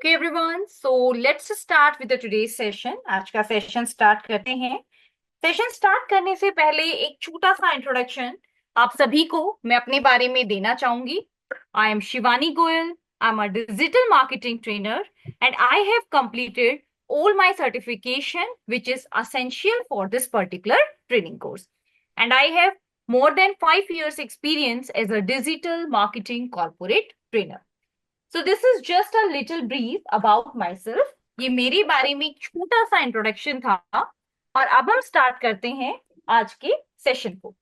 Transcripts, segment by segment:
Okay everyone, so let's start with the today's session. आज का session start करते हैं. सेशन स्टार्ट करने से पहले एक छोटा सा इंट्रोडक्शन आप सभी को मैं अपने बारे में देना चाहूंगी. I am Shivani Goyal. I am a digital marketing trainer and I have completed all my certification which is essential for this particular training course. And I have more than 5 years experience as a digital marketing corporate trainer. So this is just a little brief about myself. ये मेरे बारे में एक छोटा सा introduction था. और अब हम स्टार्ट करते हैं आज के सेशन को.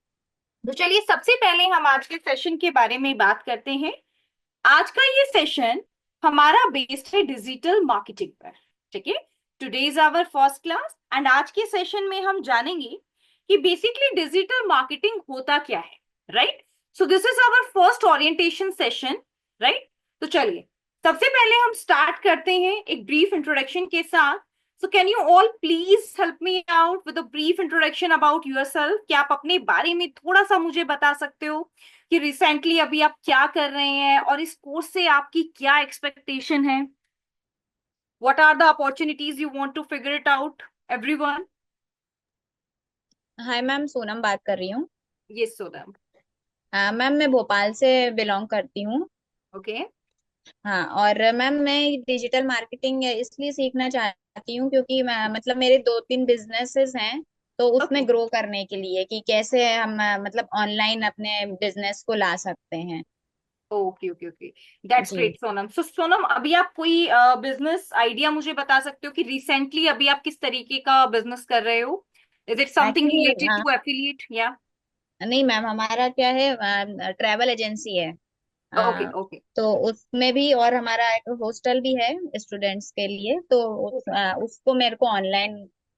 तो चलिए सबसे पहले हम आज के सेशन के बारे में बात करते हैं. आज का ये सेशन हमारा बेस्ड है डिजिटल मार्केटिंग पर. ठीक है, today is our first class and आज के सेशन में हम जानेंगे कि बेसिकली डिजिटल मार्केटिंग होता क्या है. Right, so this is our first orientation session. Right, तो चलिए सबसे पहले हम स्टार्ट करते हैं एक ब्रीफ इंट्रोडक्शन के साथ. So can you all please help me out with a brief introduction about yourself. क्या आप अपने बारे में थोड़ा सा मुझे बता सकते हो कि रिसेंटली अभी आप क्या कर रहे हैं और इस कोर्स से आपकी क्या एक्सपेक्टेशन है. What are the opportunities you want to figure it out everyone. Hi ma'am, Sonam बात कर रही हूँ। यस सोनम. मैम मैं भोपाल से बिलोंग करती हूँ। ओके. हाँ, और मैम मैं डिजिटल मार्केटिंग इसलिए सीखना चाहती हूँ क्योंकि मैं मतलब मेरे 2-3 बिजनेसेस हैं, तो ओके उसमें ग्रो करने के लिए कि कैसे हम मतलब ऑनलाइन अपने बिजनेस को ला सकते हैं। ओके ओके ओके, दैट्स जी। ग्रेट सोनम. सो सोनम अभी आप कोई बिजनेस आइडिया मुझे बता सकते हो कि रिसेंटली अभी आप किस तरीके का बिजनेस कर रहे हो. Is it something actually related to affiliate या. नहीं मैम, हमारा क्या है, ट्रैवल एजेंसी है। Okay uh, okay. तो उसमें भी, और हमारा एक हॉस्टल भी है स्टूडेंट्स के लिए, तो उसको मेरे को ऑनलाइन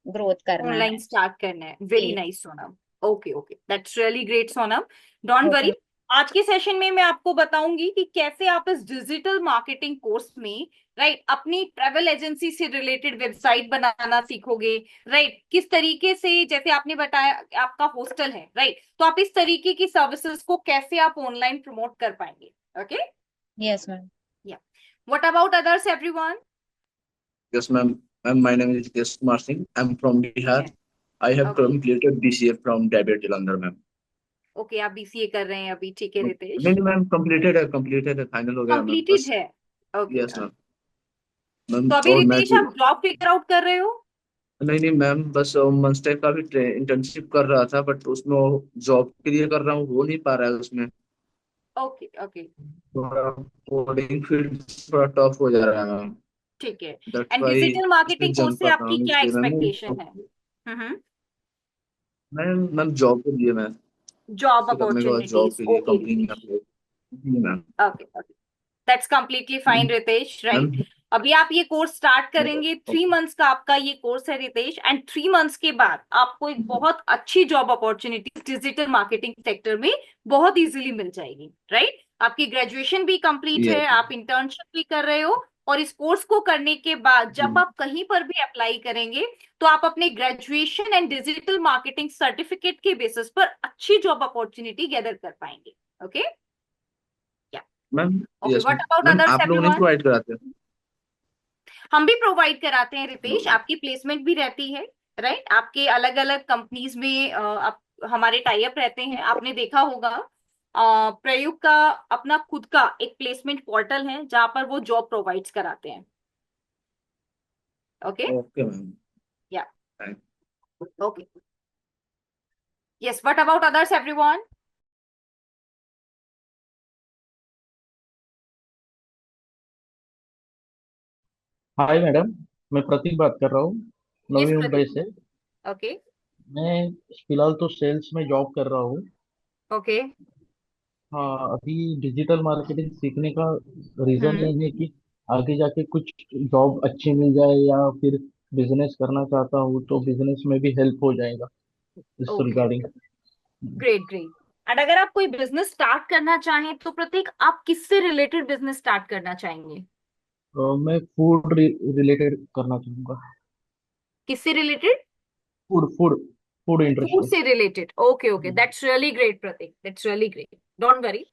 ग्रोथ करना ऑनलाइन है। स्टार्ट करना है. वेरी जी। Nice Sonam. Okay okay, that's really great Sonam. Don't worry. Okay. आज के सेशन में मैं आपको बताऊंगी कि कैसे आप इस डिजिटल मार्केटिंग कोर्स में राइट अपनी ट्रैवल एजेंसी से रिलेटेड वेबसाइट बनाना सीखोगे. राइट, किस तरीके से जैसे आपने बताया आपका हॉस्टल है. राइट, तो आप इस तरीके की सर्विसेज को कैसे आप ऑनलाइन प्रमोट कर पाएंगे. Okay. Yes ma'am. Yeah, what about others everyone. Yes, ma'am. Ma'am, my name is Hitesh Kumar Singh. I'm from Bihar. I have okay completed BCA from Dabir Jalandhar, ma'am. Okay, आप BCA कर रहे हैं अभी. ठीक है नहीं रितेश. नहीं ma'am, completed है, फाइनल हो गया मैम, कंप्लीटेड बस. है. ओके. Yes ma'am. मैम तो अभी और मैं रितेश आप जॉब फिगर आउट कर रहे हो. नहीं नहीं मैम, बस मंस्टर का भी इंटर्नशिप कर रहा था, बट उसमें जॉब के लिए कर रहा हूँ, हो नहीं पा रहा है उसमें. Okay okay. थोड़ा कोडिंग फील्ड थोड़ा टफ हो जा रहा है मैम. ठीक है. दैट्स एंड वाई डिजिटल इसमें मार्केटिंग कोर्स जंप से कर रहा आपकी हूँ, क्या इसलिए एक्सपेक्टेशन है. हम्म. मैम मैम जॉब के लिए मैं जॉब करने के बाद जॉब अपॉर्चुनिटीज. के लिए ओके कंपनी में रितेश. apply- जी ma'am. Okay okay, that's completely fine Ritesh. Ma'am right, अभी आप ये कोर्स स्टार्ट करेंगे. 3 मंथ्स का आपका ये कोर्स है रितेश. एंड 3 मंथ्स के बाद आपको एक बहुत अच्छी job opportunity digital marketing sector में बहुत इजीली मिल जाएगी. राइट, आपकी ग्रेजुएशन भी कंप्लीट है, यस. आप इंटर्नशिप भी कर रहे हो. और इस कोर्स को करने के बाद जब आप कहीं पर भी अप्लाई करेंगे तो आप अपने graduation and digital marketing certificate के बेसिस पर अच्छी जॉब अपॉर्चुनिटी गैदर कर पाएंगे. Okay. Ma'am. Okay, yes what ma'am. About ma'am others आप लोग नहीं एवरीवन. प्रोवाइड कराते हैं? हम भी प्रोवाइड कराते हैं रितेश. नो. आपकी प्लेसमेंट भी रहती है. राइट, आपके अलग अलग कंपनीज में आप हमारे टाई अप रहते हैं. आपने देखा होगा प्रयुक्त का अपना खुद का एक प्लेसमेंट पोर्टल है जहां पर वो जॉब प्रोवाइड्स कराते हैं. Okay. Okay ma'am. Yeah. Thank. Okay. Yes, what about others everyone. Hi madam, मैं प्रतीक बात कर रहा हूँ, यस नवी मुंबई प्रदीप. से। ओके मैं फिलहाल तो सेल्स में जॉब कर रहा हूँ। ओके. हाँ, अभी डिजिटल मार्केटिंग सीखने का रीज़न हम्म. ये है कि आगे जाके कुछ जॉब अच्छी मिल जाए, या फिर बिजनेस करना चाहता हूँ तो बिजनेस में भी हेल्प हो जाएगा इस okay regarding. Okay, great great. And अगर आप कोई बिजनेस स्टार्ट करना चाहें तो प्रतीक आप किससे रिलेटेड बिजनेस स्टार्ट करना चाहेंगे. मैं फूड रिलेटेड करना चाहूँगा। किससे related. Food food food food industry. से related. Okay okay, that's really great Prateek. That's really great. Don't worry.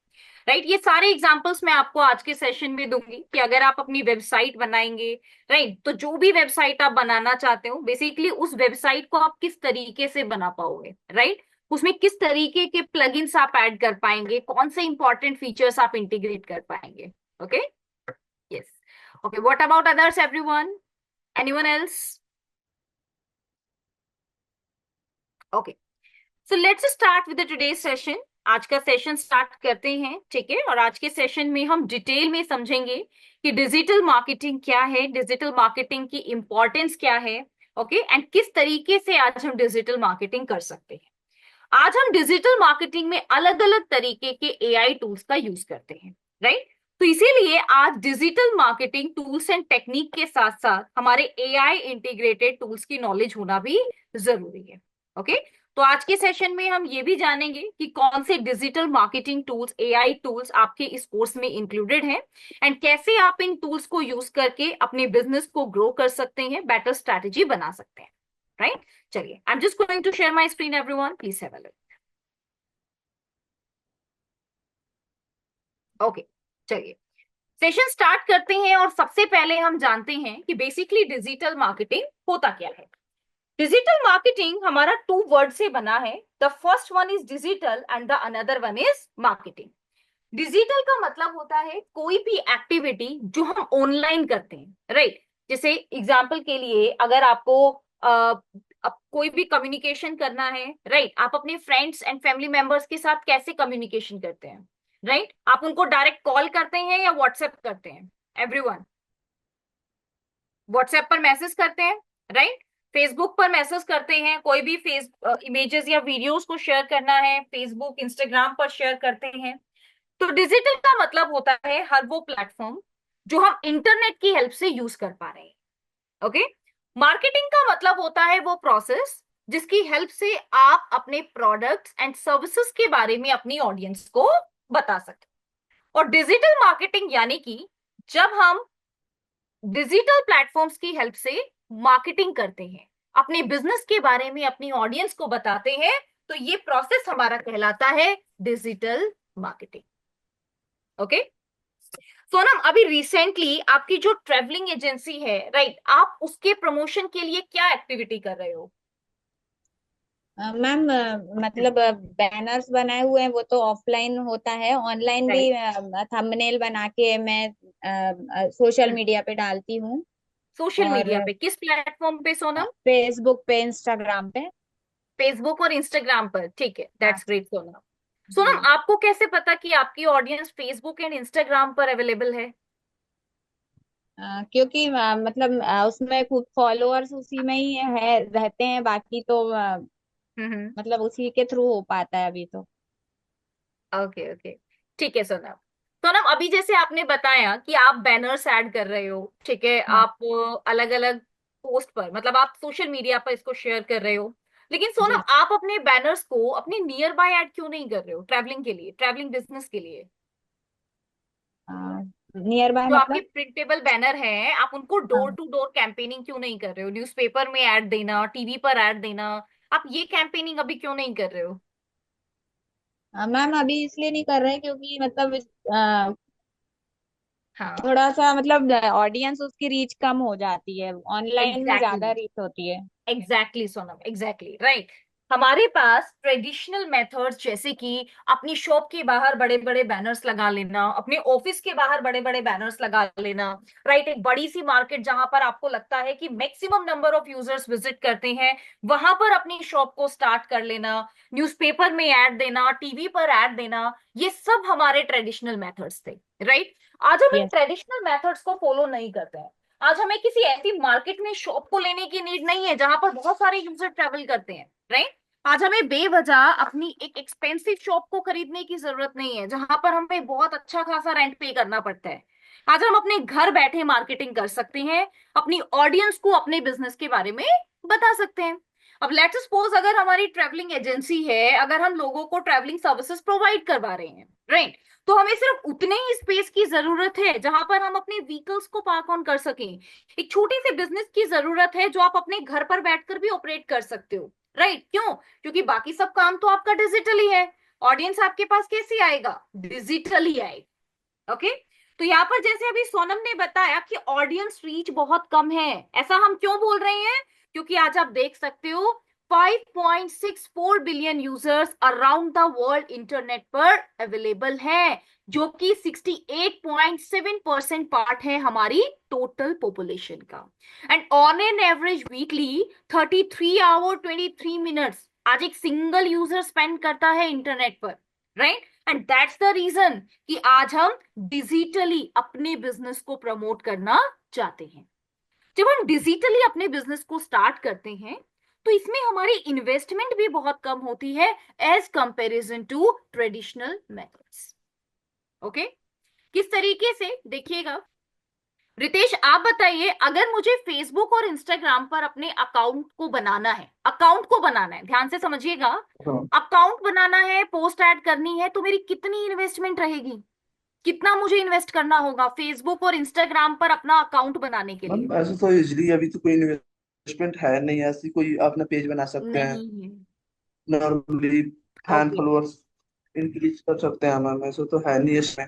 Right. ये सारे एग्जांपल्स मैं आपको आज के सेशन में दूंगी कि अगर आप अपनी वेबसाइट बनाएंगे, राइट, तो जो भी वेबसाइट आप बनाना चाहते हो बेसिकली उस वेबसाइट को आप किस तरीके से बना पाओगे, राइट, उसमें किस तरीके के प्लगइन्स आप ऐड कर पाएंगे, कौन से इंपॉर्टेंट फीचर्स आप इंटीग्रेट कर पाएंगे। Okay, yes, okay, what about others everyone, anyone else? Okay, so let's start with today's session. आज का सेशन स्टार्ट करते हैं, ठीक है। और आज के सेशन में हम डिटेल में समझेंगे कि डिजिटल मार्केटिंग क्या है, डिजिटल मार्केटिंग की इंपॉर्टेंस क्या है, ओके, एंड किस तरीके से आज हम डिजिटल मार्केटिंग कर सकते हैं। आज हम डिजिटल मार्केटिंग में अलग अलग तरीके के एआई टूल्स का यूज करते हैं, राइट। तो इसीलिए आज digital marketing tools and technique के साथ साथ हमारे एआई इंटीग्रेटेड टूल्स की नॉलेज होना भी जरूरी है, ओके। तो आज के सेशन में हम ये भी जानेंगे कि कौन से digital marketing tools, AI tools आपके इस कोर्स में इंक्लूडेड हैं एंड कैसे आप इन टूल्स को यूज करके अपने बिजनेस को ग्रो कर सकते हैं, बेटर स्ट्रैटेजी बना सकते हैं, राइट। चलिए, I am just going to share my screen everyone, please have a look. Okay, चलिए सेशन स्टार्ट करते हैं। और सबसे पहले हम जानते हैं कि बेसिकली डिजिटल मार्केटिंग होता क्या है। डिजिटल मार्केटिंग हमारा टू वर्ड से बना है। The first one is digital and the another one is marketing. Digital का मतलब होता है कोई भी एक्टिविटी जो हम ऑनलाइन करते हैं, राइट। जैसे एग्जांपल के लिए अगर आपको कोई भी कम्युनिकेशन करना है, राइट, आप अपने फ्रेंड्स एंड फैमिली मेंबर्स के साथ कैसे कम्युनिकेशन करते हैं, राइट, आप उनको डायरेक्ट कॉल करते हैं या व्हाट्सएप करते हैं? एवरीवन, व्हाट्सएप पर मैसेज करते हैं, राइट, फेसबुक पर मैसेज करते हैं, कोई भी फेस इमेजेस या वीडियोस को शेयर करना है फेसबुक इंस्टाग्राम पर शेयर करते हैं। तो डिजिटल का मतलब होता है हर वो प्लेटफॉर्म जो हम इंटरनेट की हेल्प से यूज कर पा रहे हैं, ओके। मार्केटिंग का मतलब होता है वो प्रोसेस जिसकी हेल्प से आप अपने प्रोडक्ट्स एंड सर्विसेज के बारे में अपनी ऑडियंस को बता सकते। और डिजिटल मार्केटिंग यानी कि जब हम डिजिटल प्लेटफॉर्म्स की हेल्प से मार्केटिंग करते हैं, अपने बिजनेस के बारे में अपनी ऑडियंस को बताते हैं, तो ये प्रोसेस हमारा कहलाता है डिजिटल मार्केटिंग, ओके। सोनम, अभी रिसेंटली आपकी जो ट्रेवलिंग एजेंसी है, राइट, आप उसके प्रमोशन के लिए क्या एक्टिविटी कर रहे हो? मैम मतलब बैनर्स बनाए हुए हैं, वो तो ऑफलाइन होता है। ऑनलाइन भी राइट। थंबनेल बना के मैं सोशल मीडिया पे डालती हूँ। सोशल मीडिया और पे किस प्लेटफॉर्म पे सोनम? फेसबुक पे, इंस्टाग्राम पे। फेसबुक और इंस्टाग्राम पर, ठीक है, हाँ दैट्स ग्रेट सोनम। सोनम, जी। आपको कैसे पता कि आपकी ऑडियंस फेसबुक एंड इंस्टाग्राम पर अवेलेबल है? क्योंकि मतलब उसमें खुद फॉलोअर्स उसी में ही है, रहते हैं। बाकी तो हम्म। मतलब उसी के थ्रू हो पाता है अभी तो। ओके, ओके, ठीक है सोनम। सोनम, अभी जैसे आपने बताया कि आप बैनर्स ऐड कर रहे हो, ठीक है, हाँ आप अलग अलग पोस्ट पर, मतलब आप सोशल मीडिया पर इसको शेयर कर रहे हो, लेकिन सोनम जी। आप अपने बैनर्स को अपने नियर बाय ऐड क्यों नहीं कर रहे हो ट्रैवलिंग के लिए, ट्रैवलिंग बिजनेस के लिए? नियर बाय जो आपके मतलब। प्रिंटेबल बैनर हैं, आप उनको डोर हाँ टू डोर कैंपेनिंग क्यों नहीं कर रहे हो? न्यूज़पेपर में ऐड देना, टीवी पर ऐड देना, आप ये कैंपेनिंग अभी क्यों नहीं कर रहे हो? मैम अभी इसलिए नहीं कर रहे हैं क्योंकि मतलब अ, हाँ, थोड़ा सा मतलब ऑडियंस उसकी रीच कम हो जाती है, ऑनलाइन में ज्यादा एग्जैक्टली, रीच होती है। Exactly Sonam, exactly right. हमारे पास ट्रेडिशनल मेथड्स जैसे कि अपनी शॉप के बाहर बड़े बड़े बैनर्स लगा लेना, अपने ऑफिस के बाहर बड़े बड़े बैनर्स लगा लेना, राइट, एक बड़ी सी मार्केट जहां पर आपको लगता है कि maximum number of users visit करते हैं, वहां पर अपनी शॉप को स्टार्ट कर लेना, न्यूज़पेपर में ऐड देना, टीवी पर ऐड देना, ये सब हमारे ट्रेडिशनल मेथड्स थे, राइट। आज हम इन यस। ट्रेडिशनल मेथड्स को फॉलो नहीं करते हैं। आज हमें किसी ऐसी मार्केट में शॉप को लेने की नीड नहीं है जहां पर बहुत सारे यूजर ट्रेवल करते हैं, राइट। आज हमें बेवजह अपनी एक एक्सपेंसिव शॉप को खरीदने की जरूरत नहीं है जहां पर हमें बहुत अच्छा खासा रेंट पे करना पड़ता है। आज हम अपने घर बैठे मार्केटिंग कर सकते हैं, अपनी ऑडियंस को अपने बिजनेस के बारे में बता सकते हैं। अब लेट्स सपोज अगर हमारी ट्रेवलिंग एजेंसी है, अगर हम लोगों को ट्रेवलिंग सर्विसेज प्रोवाइड करवा रहे हैं, राइट, तो हमें सिर्फ उतने ही स्पेस की जरूरत है जहां पर हम अपने व्हीकल्स को पार्क ऑन कर सकें। एक छोटी सी बिजनेस की जरूरत है जो आप अपने घर पर बैठकर भी ऑपरेट कर सकते हो, राइट। क्यों? क्योंकि बाकी सब काम तो आपका डिजिटली है। ऑडियंस आपके पास कैसे आएगा? डिजिटली आएगा। ओके, तो यहाँ पर जैसे अभी सोनम ने बताया कि ऑडियंस रीच बहुत कम है, ऐसा हम क्यों बोल रहे हैं? क्योंकि आज आप देख सकते हो 5.64 billion users around the world internet पर अवेलेबल हैं, जो कि 68.7% पार्ट है हमारी टोटल पॉपुलेशन का। And on an average weekly 33 hour 23 minutes आज एक सिंगल यूजर स्पेंड करता है इंटरनेट पर, right? And that's the reason कि आज हम डिजिटली अपने बिजनेस को प्रमोट करना चाहते हैं। जब हम डिजिटली अपने बिजनेस को स्टार्ट करते हैं तो इसमें हमारी इन्वेस्टमेंट भी बहुत कम होती है as comparison to traditional methods. Okay, किस तरीके से? देखिएगा रितेश, आप बताइए, अगर मुझे फेसबुक और इंस्टाग्राम पर अपने अकाउंट को बनाना है, अकाउंट को बनाना है, ध्यान से समझिएगा, अकाउंट बनाना है, पोस्ट ऐड करनी है, तो मेरी कितनी इन्वेस्टमेंट रहेगी? कितना मुझे इन्वेस्ट करना होगा फेसबुक और इंस्टाग्राम पर अपना अकाउंट बनाने के लिए? मैम ऐसे तो इजली अभी तो कोई इन्वेस्टमेंट है नहीं, ऐसी कोई अपना पेज बना सकते हैं नहीं है। Normally, fan okay followers increase कर सकते हैं मैम, ऐसे तो है नहीं इसमें।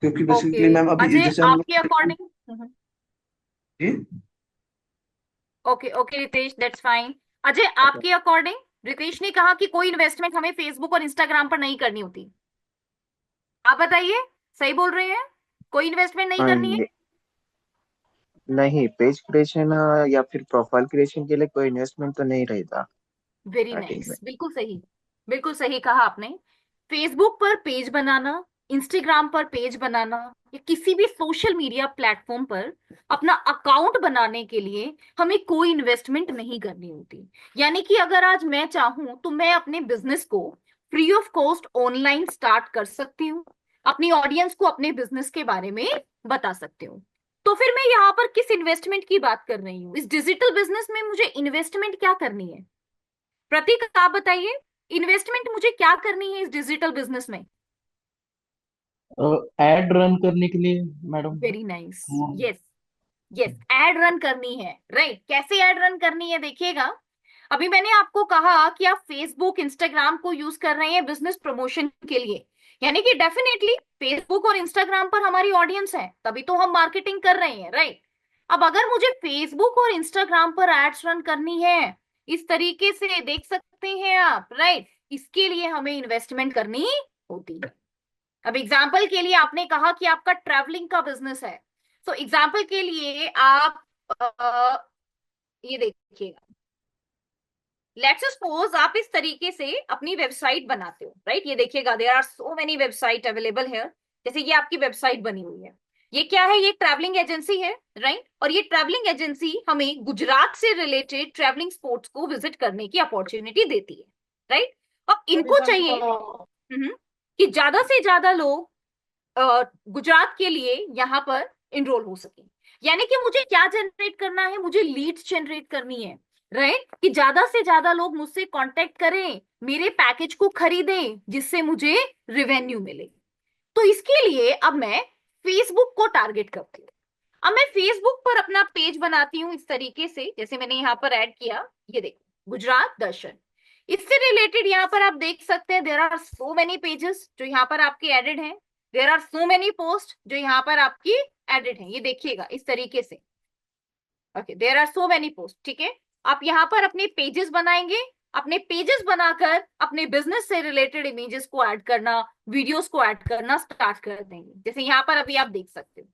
क्योंकि ओके, बेसिकली मैम अभी अजय जैसे हम आपके लोग अकॉर्डिंग? जी okay okay Ritesh, that's fine. Ajay आपके अकॉर्डिंग, रितेश ने कहा कि कोई इन्वेस्टमेंट हमें फेसबुक और इंस्टाग्राम पर नहीं करनी होती, आप बताइए, सही बोल रहे हैं? कोई इन्वेस्टमेंट नहीं हाँ, करनी है? नहीं, पेज क्रिएशन या फिर प्रोफाइल क्रिएशन के लिए कोई इन्वेस्टमेंट तो नहीं रहता वेरी स्टार्टिंग में। नाइस, बिल्कुल सही, बिल्कुल सही कहा आपने। फेसबुक पर पेज बनाना, इंस्टाग्राम पर पेज बनाना, या किसी भी सोशल मीडिया प्लेटफॉर्म पर अपना अकाउंट बनाने के लिए हमें कोई इन्वेस्टमेंट नहीं करनी होती। यानी कि अगर आज मैं चाहूं तो मैं अपने बिजनेस को free of cost online start कर सकती हूँ, अपनी ऑडियंस को अपने बिजनेस के बारे में बता सकती हूँ। तो फिर मैं यहाँ पर किस इन्वेस्टमेंट की बात कर रही हूँ? इस डिजिटल बिजनेस में मुझे इन्वेस्टमेंट क्या करनी है? प्रतीक आप बताइए, इन्वेस्टमेंट मुझे क्या करनी है इस डिजिटल बिजनेस में? एड रन करने के लिए madam. Very nice, yes yes, ad run करनी है, राइट? कैसे एड रन करनी है देखिएगा, अभी मैंने आपको कहा कि आप फेसबुक इंस्टाग्राम को यूज कर रहे हैं बिजनेस प्रमोशन के लिए, यानी कि डेफिनेटली फेसबुक और इंस्टाग्राम पर हमारी ऑडियंस है, तभी तो हम मार्केटिंग कर रहे हैं, राइट? अब अगर मुझे फेसबुक और इंस्टाग्राम पर एड्स रन करनी है, इस तरीके से देख सकते हैं आप, राइट? इसके लिए हमें इन्वेस्टमेंट करनी होती है। अब एग्जाम्पल के लिए आपने कहा कि आपका ट्रैवलिंग का बिजनेस है, तो एग्जाम्पल के लिए आप ये देखिएगा, लेट्स सपोज आप इस तरीके से अपनी वेबसाइट बनाते हो, राइट? ये देखिएगा, there are so many website available है। जैसे ये आपकी वेबसाइट बनी हुई है, ये क्या है? ये ट्रैवलिंग एजेंसी है, राइट? और ये ट्रैवलिंग एजेंसी हमें गुजरात से रिलेटेड ट्रैवलिंग स्पॉट्स को विजिट करने की अपॉर्चुनिटी देती है, राइट? अब इनको चाहिए कि ज्यादा से ज्यादा लोग गुजरात के लिए यहाँ पर इनरोल हो सके। यानी कि मुझे क्या जनरेट करना है? मुझे लीड्स जनरेट करनी है, राइट? कि ज्यादा से ज्यादा लोग मुझसे कांटेक्ट करें, मेरे पैकेज को खरीदें, जिससे मुझे रेवेन्यू मिले। तो इसके लिए अब मैं फेसबुक को टारगेट करती हूँ। अब मैं फेसबुक पर अपना पेज बनाती हूँ इस तरीके से, जैसे मैंने यहाँ पर ऐड किया, ये देखो गुजरात दर्शन। इससे रिलेटेड यहाँ पर आप देख सकते हैं, there are so many pages जो यहाँ पर आपके एडेड हैं, there are so many post जो यहाँ पर आपकी एडेड हैं, ये देखिएगा इस तरीके से। Okay, there are so many post, ठीक है? आप यहाँ पर अपने पेजेस बनाएंगे, अपने पेजेस बनाकर अपने बिजनेस से रिलेटेड इमेजेस को ऐड करना, वीडियोस को ऐड करना स्टार्ट कर देंगे, जैसे यहाँ पर अभी आप देख सकते हो,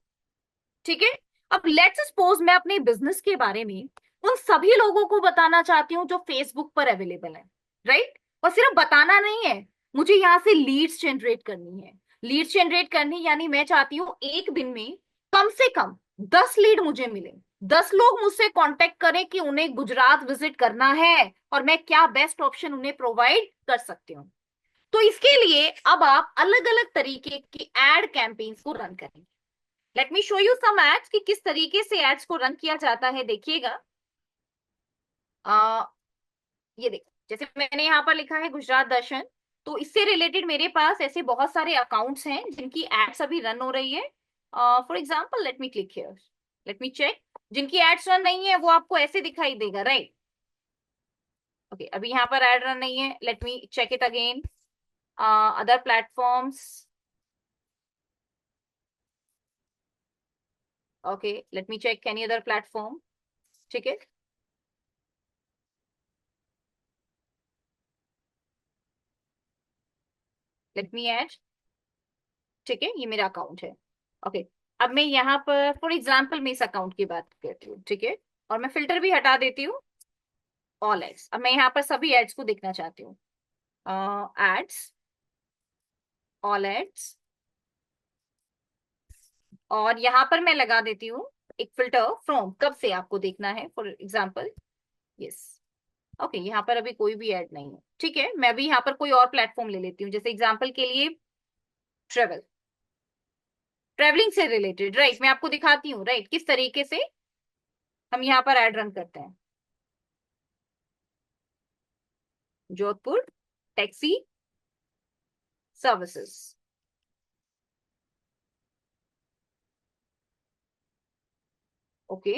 ठीक है? अब लेट्स सपोज मैं अपने बिजनेस के बारे में उन सभी लोगों को बताना चाहती हूँ जो फेसबुक पर अवेलेबल है, राइट? और सिर्फ बताना नहीं है, मुझे यहाँ से लीड्स जनरेट करनी है। लीड्स जनरेट करनी यानी मैं चाहती हूँ एक दिन में कम से कम 10 लीड मुझे मिले, 10 लोग मुझसे कांटेक्ट करें कि उन्हें गुजरात विजिट करना है और मैं क्या बेस्ट ऑप्शन उन्हें प्रोवाइड कर सकती हूँ। तो इसके लिए अब आप अलग अलग तरीके की एड कैंपेन्स को रन करेंगे। Let me show you some ads कि किस तरीके से एड्स को रन किया जाता है, देखिएगा। ये देखो, जैसे मैंने यहाँ पर लिखा है गुजरात दर्शन, तो इससे रिलेटेड मेरे पास ऐसे बहुत सारे अकाउंट्स हैं जिनकी एड्स अभी रन हो रही है। For example let me click here, let me check. जिनकी एड्स रन नहीं है वो आपको ऐसे दिखाई देगा, राइट? ओके, अभी यहाँ पर एड रन नहीं है, let me check it again. Other platforms? Okay, let me check any other platform. ठीक है, लेट मी ऐड. ठीक है, ये मेरा अकाउंट है. ओके, अब मैं यहाँ पर फॉर एग्जाम्पल मैं इस अकाउंट की बात करती हूँ. ठीक है, और मैं फिल्टर भी हटा देती हूँ, ऑल एड्स. अब मैं यहाँ पर सभी एड्स को देखना चाहती हूँ. एड्स, ऑल एड्स, और यहाँ पर मैं लगा देती हूँ एक फिल्टर फ्रॉम, कब से आपको देखना है, फॉर एग्जाम्पल. यस. ओके, यहाँ पर अभी कोई भी ऐड नहीं है. ठीक है, मैं अभी यहाँ पर कोई और प्लेटफॉर्म ले लेती हूँ, जैसे एग्जाम्पल के लिए ट्रेवल, ट्रेवलिंग से रिलेटेड. राइट, मैं आपको दिखाती हूँ राइट किस तरीके से हम यहाँ पर ऐड रन करते हैं. Jodhpur taxi services. ओके,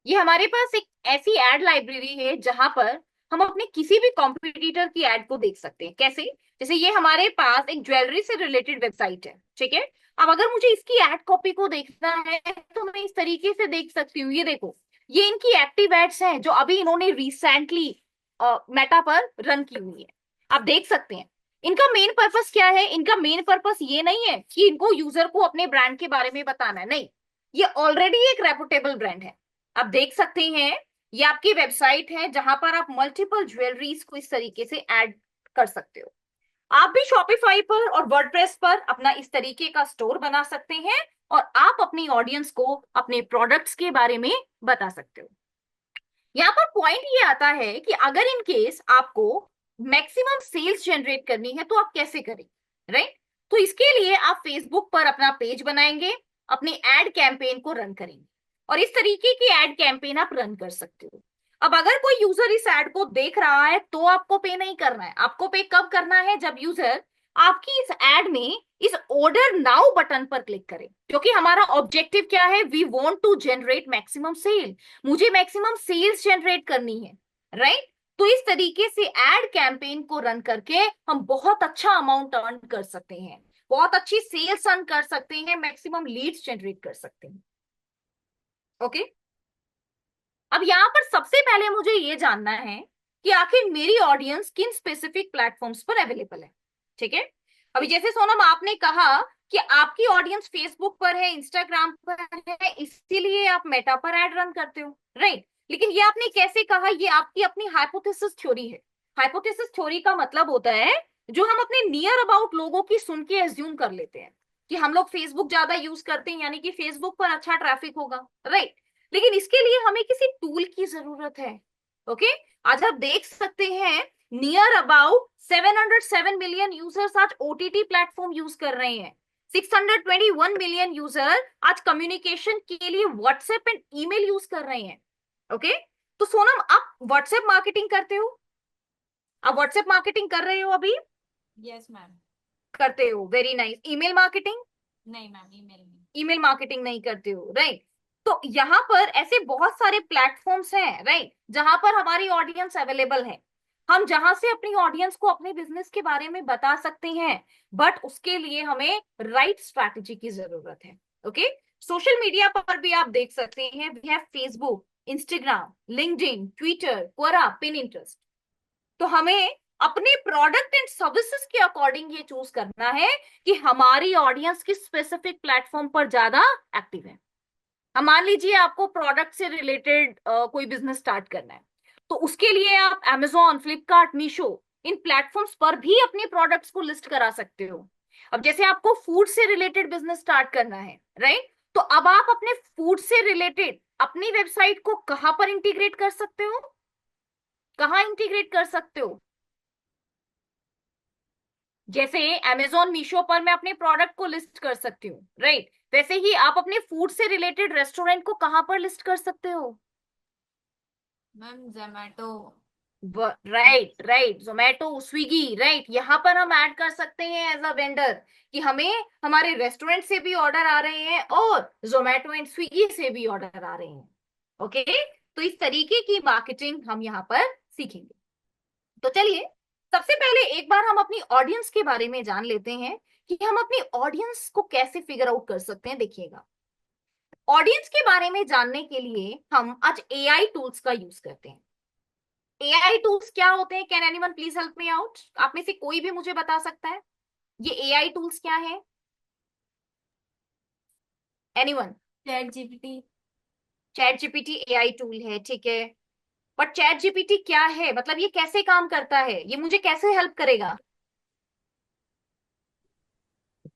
ये हमारे पास एक ऐसी एड लाइब्रेरी है जहां पर हम अपने किसी भी कॉम्पिटिटर की एड को देख सकते हैं. कैसे? जैसे ये हमारे पास एक ज्वेलरी से रिलेटेड वेबसाइट है. ठीक है, अब अगर मुझे इसकी एड कॉपी को देखना है तो मैं इस तरीके से देख सकती हूँ. ये देखो, ये इनकी एक्टिव एड्स हैं जो अभी इन्होंने रिसेंटली मेटा पर रन की हुई है. आप देख सकते हैं इनका मेन पर्पस क्या है. इनका मेन पर्पस ये नहीं है कि इनको यूजर को अपने ब्रांड के बारे में बताना है, नहीं. ये ऑलरेडी एक रेपुटेबल ब्रांड है. आप देख सकते हैं ये आपकी वेबसाइट है जहां पर आप मल्टीपल ज्वेलरीज को इस तरीके से ऐड कर सकते हो. आप भी शॉपिफाई पर और वर्डप्रेस पर अपना इस तरीके का स्टोर बना सकते हैं और आप अपनी ऑडियंस को अपने प्रोडक्ट्स के बारे में बता सकते हो. यहाँ पर पॉइंट ये आता है कि अगर इन केस आपको मैक्सिमम सेल्स जनरेट करनी है तो आप कैसे करें. राइट, तो इसके लिए आप फेसबुक पर अपना पेज बनाएंगे, अपनी एड कैंपेन को रन करेंगे और इस तरीके की एड कैंपेन आप रन कर सकते हो. अब अगर कोई यूजर इस एड को देख रहा है तो आपको पे नहीं करना है. आपको पे कब करना है? जब यूजर आपकी इस एड में इस ऑर्डर नाउ बटन पर क्लिक करें, क्योंकि हमारा ऑब्जेक्टिव क्या है? We want to generate maximum sale. मुझे मैक्सिमम सेल्स जनरेट करनी है. राइट, तो इस तरीके से एड कैंपेन को रन करके हम बहुत अच्छा अमाउंट अर्न कर सकते हैं, बहुत अच्छी सेल्स अर्न कर सकते हैं, मैक्सिमम लीड्स जनरेट कर सकते हैं. ओके, अब यहां पर सबसे पहले मुझे ये जानना है कि आखिर मेरी ऑडियंस किन स्पेसिफिक प्लेटफॉर्म्स पर अवेलेबल है. ठीक है, अभी जैसे सोनम आपने कहा कि आपकी ऑडियंस फेसबुक पर है, इंस्टाग्राम पर है, इसीलिए आप मेटा पर एड रन करते हो. राइट, लेकिन ये आपने कैसे कहा? ये आपकी अपनी हाइपोथेसिस थ्योरी है. हाइपोथेसिस थ्योरी का मतलब होता है जो हम अपने नियर अबाउट लोगों की सुन के एज्यूम कर लेते हैं कि हम लोग फेसबुक ज्यादा यूज करते हैं यानी कि फेसबुक पर अच्छा ट्रैफिक होगा. राइट, लेकिन इसके लिए हमें किसी टूल की जरूरत है. ओके, आज आप देख सकते हैं नियर अबाउट 707 मिलियन यूजर्स आज ओटीटी प्लेटफॉर्म यूज कर रहे हैं. 621 मिलियन यूजर आज कम्युनिकेशन के लिए व्हाट्सएप एंड ईमेल यूज कर रहे हैं. ओके, तो सोनम आप व्हाट्सएप मार्केटिंग करते हो? आप व्हाट्सएप मार्केटिंग कर रहे हो अभी? Yes ma'am. करते हो, वेरी नाइस. Email marketing? नहीं मैम, ईमेल नहीं. ईमेल मार्केटिंग नहीं करते हो. राइट, तो यहाँ पर ऐसे बहुत सारे प्लेटफॉर्म्स हैं राइट जहां पर हमारी ऑडियंस अवेलेबल है. हम जहां से अपनी ऑडियंस को अपने बिजनेस के बारे में बता सकते हैं, बट उसके लिए हमें राइट स्ट्रैटेजी की जरूरत है. ओके, सोशल मीडिया पर भी आप देख सकते हैं, we have Facebook, Instagram, LinkedIn, Twitter, Quora, Pinterest. तो हमें अपने प्रोडक्ट एंड सर्विसेज के अकॉर्डिंग ये चूज करना है कि हमारी ऑडियंस किस स्पेसिफिक प्लेटफॉर्म पर ज्यादा एक्टिव है. अब मान लीजिए आपको प्रोडक्ट से रिलेटेड कोई बिजनेस स्टार्ट करना है, तो उसके लिए आप Amazon, फ्लिपकार्ट, मीशो इन प्लेटफॉर्म्स पर भी अपने प्रोडक्ट्स को लिस्ट करा सकते हो. अब जैसे आपको फूड से रिलेटेड बिजनेस स्टार्ट करना है राइट, तो अब आप अपने फूड से रिलेटेड अपनी वेबसाइट को कहां पर इंटीग्रेट कर सकते हो? कहां इंटीग्रेट कर सकते हो? जैसे Amazon, मीशो पर मैं अपने प्रोडक्ट को लिस्ट कर सकती हूँ राइट, वैसे ही आप अपने फूड से रिलेटेड रेस्टोरेंट को कहां पर लिस्ट कर सकते हो? Ma'am Zomato. Right right, Zomato, Swiggy. Right, यहाँ पर हम ऐड कर सकते हैं एज अ वेंडर कि हमें हमारे रेस्टोरेंट से भी ऑर्डर आ रहे हैं और जोमेटो एंड स्विगी से भी ऑर्डर आ रहे हैं. ओके, तो इस तरीके की मार्केटिंग हम यहाँ पर सीखेंगे. तो चलिए सबसे पहले एक बार हम अपनी ऑडियंस के बारे में जान लेते हैं कि हम अपनी ऑडियंस को कैसे फिगर आउट कर सकते हैं। देखिएगा, ऑडियंस के बारे में जानने के लिए हम आज एआई टूल्स का यूज करते हैं। एआई टूल्स क्या होते हैं? Can anyone please help me out? आप में से कोई भी मुझे बता सकता है ये एआई टूल्स क्या है? Anyone? Chat GPT. Chat GPT AI tool है, ठीक है। बट चैट जीपीटी क्या है, मतलब ये कैसे काम करता है, ये मुझे कैसे हेल्प करेगा?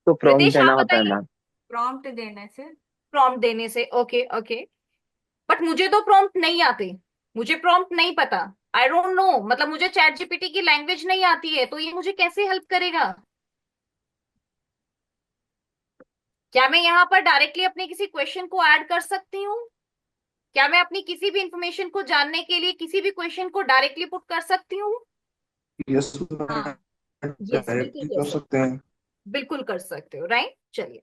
तो प्रॉम्प्ट रितेश देना आप होता है बताइए। मैम। प्रॉम्प्ट देने से। प्रॉम्प्ट देने से, ओके ओके। बट मुझे तो प्रॉम्प्ट नहीं आते, मुझे प्रॉम्प्ट नहीं पता। आई डोंट नो, मतलब मुझे चैट जीपीटी की लैंग्वेज नहीं आती है, तो ये मुझे कैसे हेल्प करेगा? क्या मैं यहाँ पर डायरेक्टली अपने किसी क्वेश्चन को ऐड कर सकती हूँ? क्या मैं अपनी किसी भी इंफॉर्मेशन को जानने के लिए किसी भी क्वेश्चन को डायरेक्टली पुट कर सकती हूँ? यस हाँ। मैम, यस, बिल्कुल डायरेक्टली कर कर सकते सकते हैं। बिल्कुल कर सकते हो, राइट। चलिए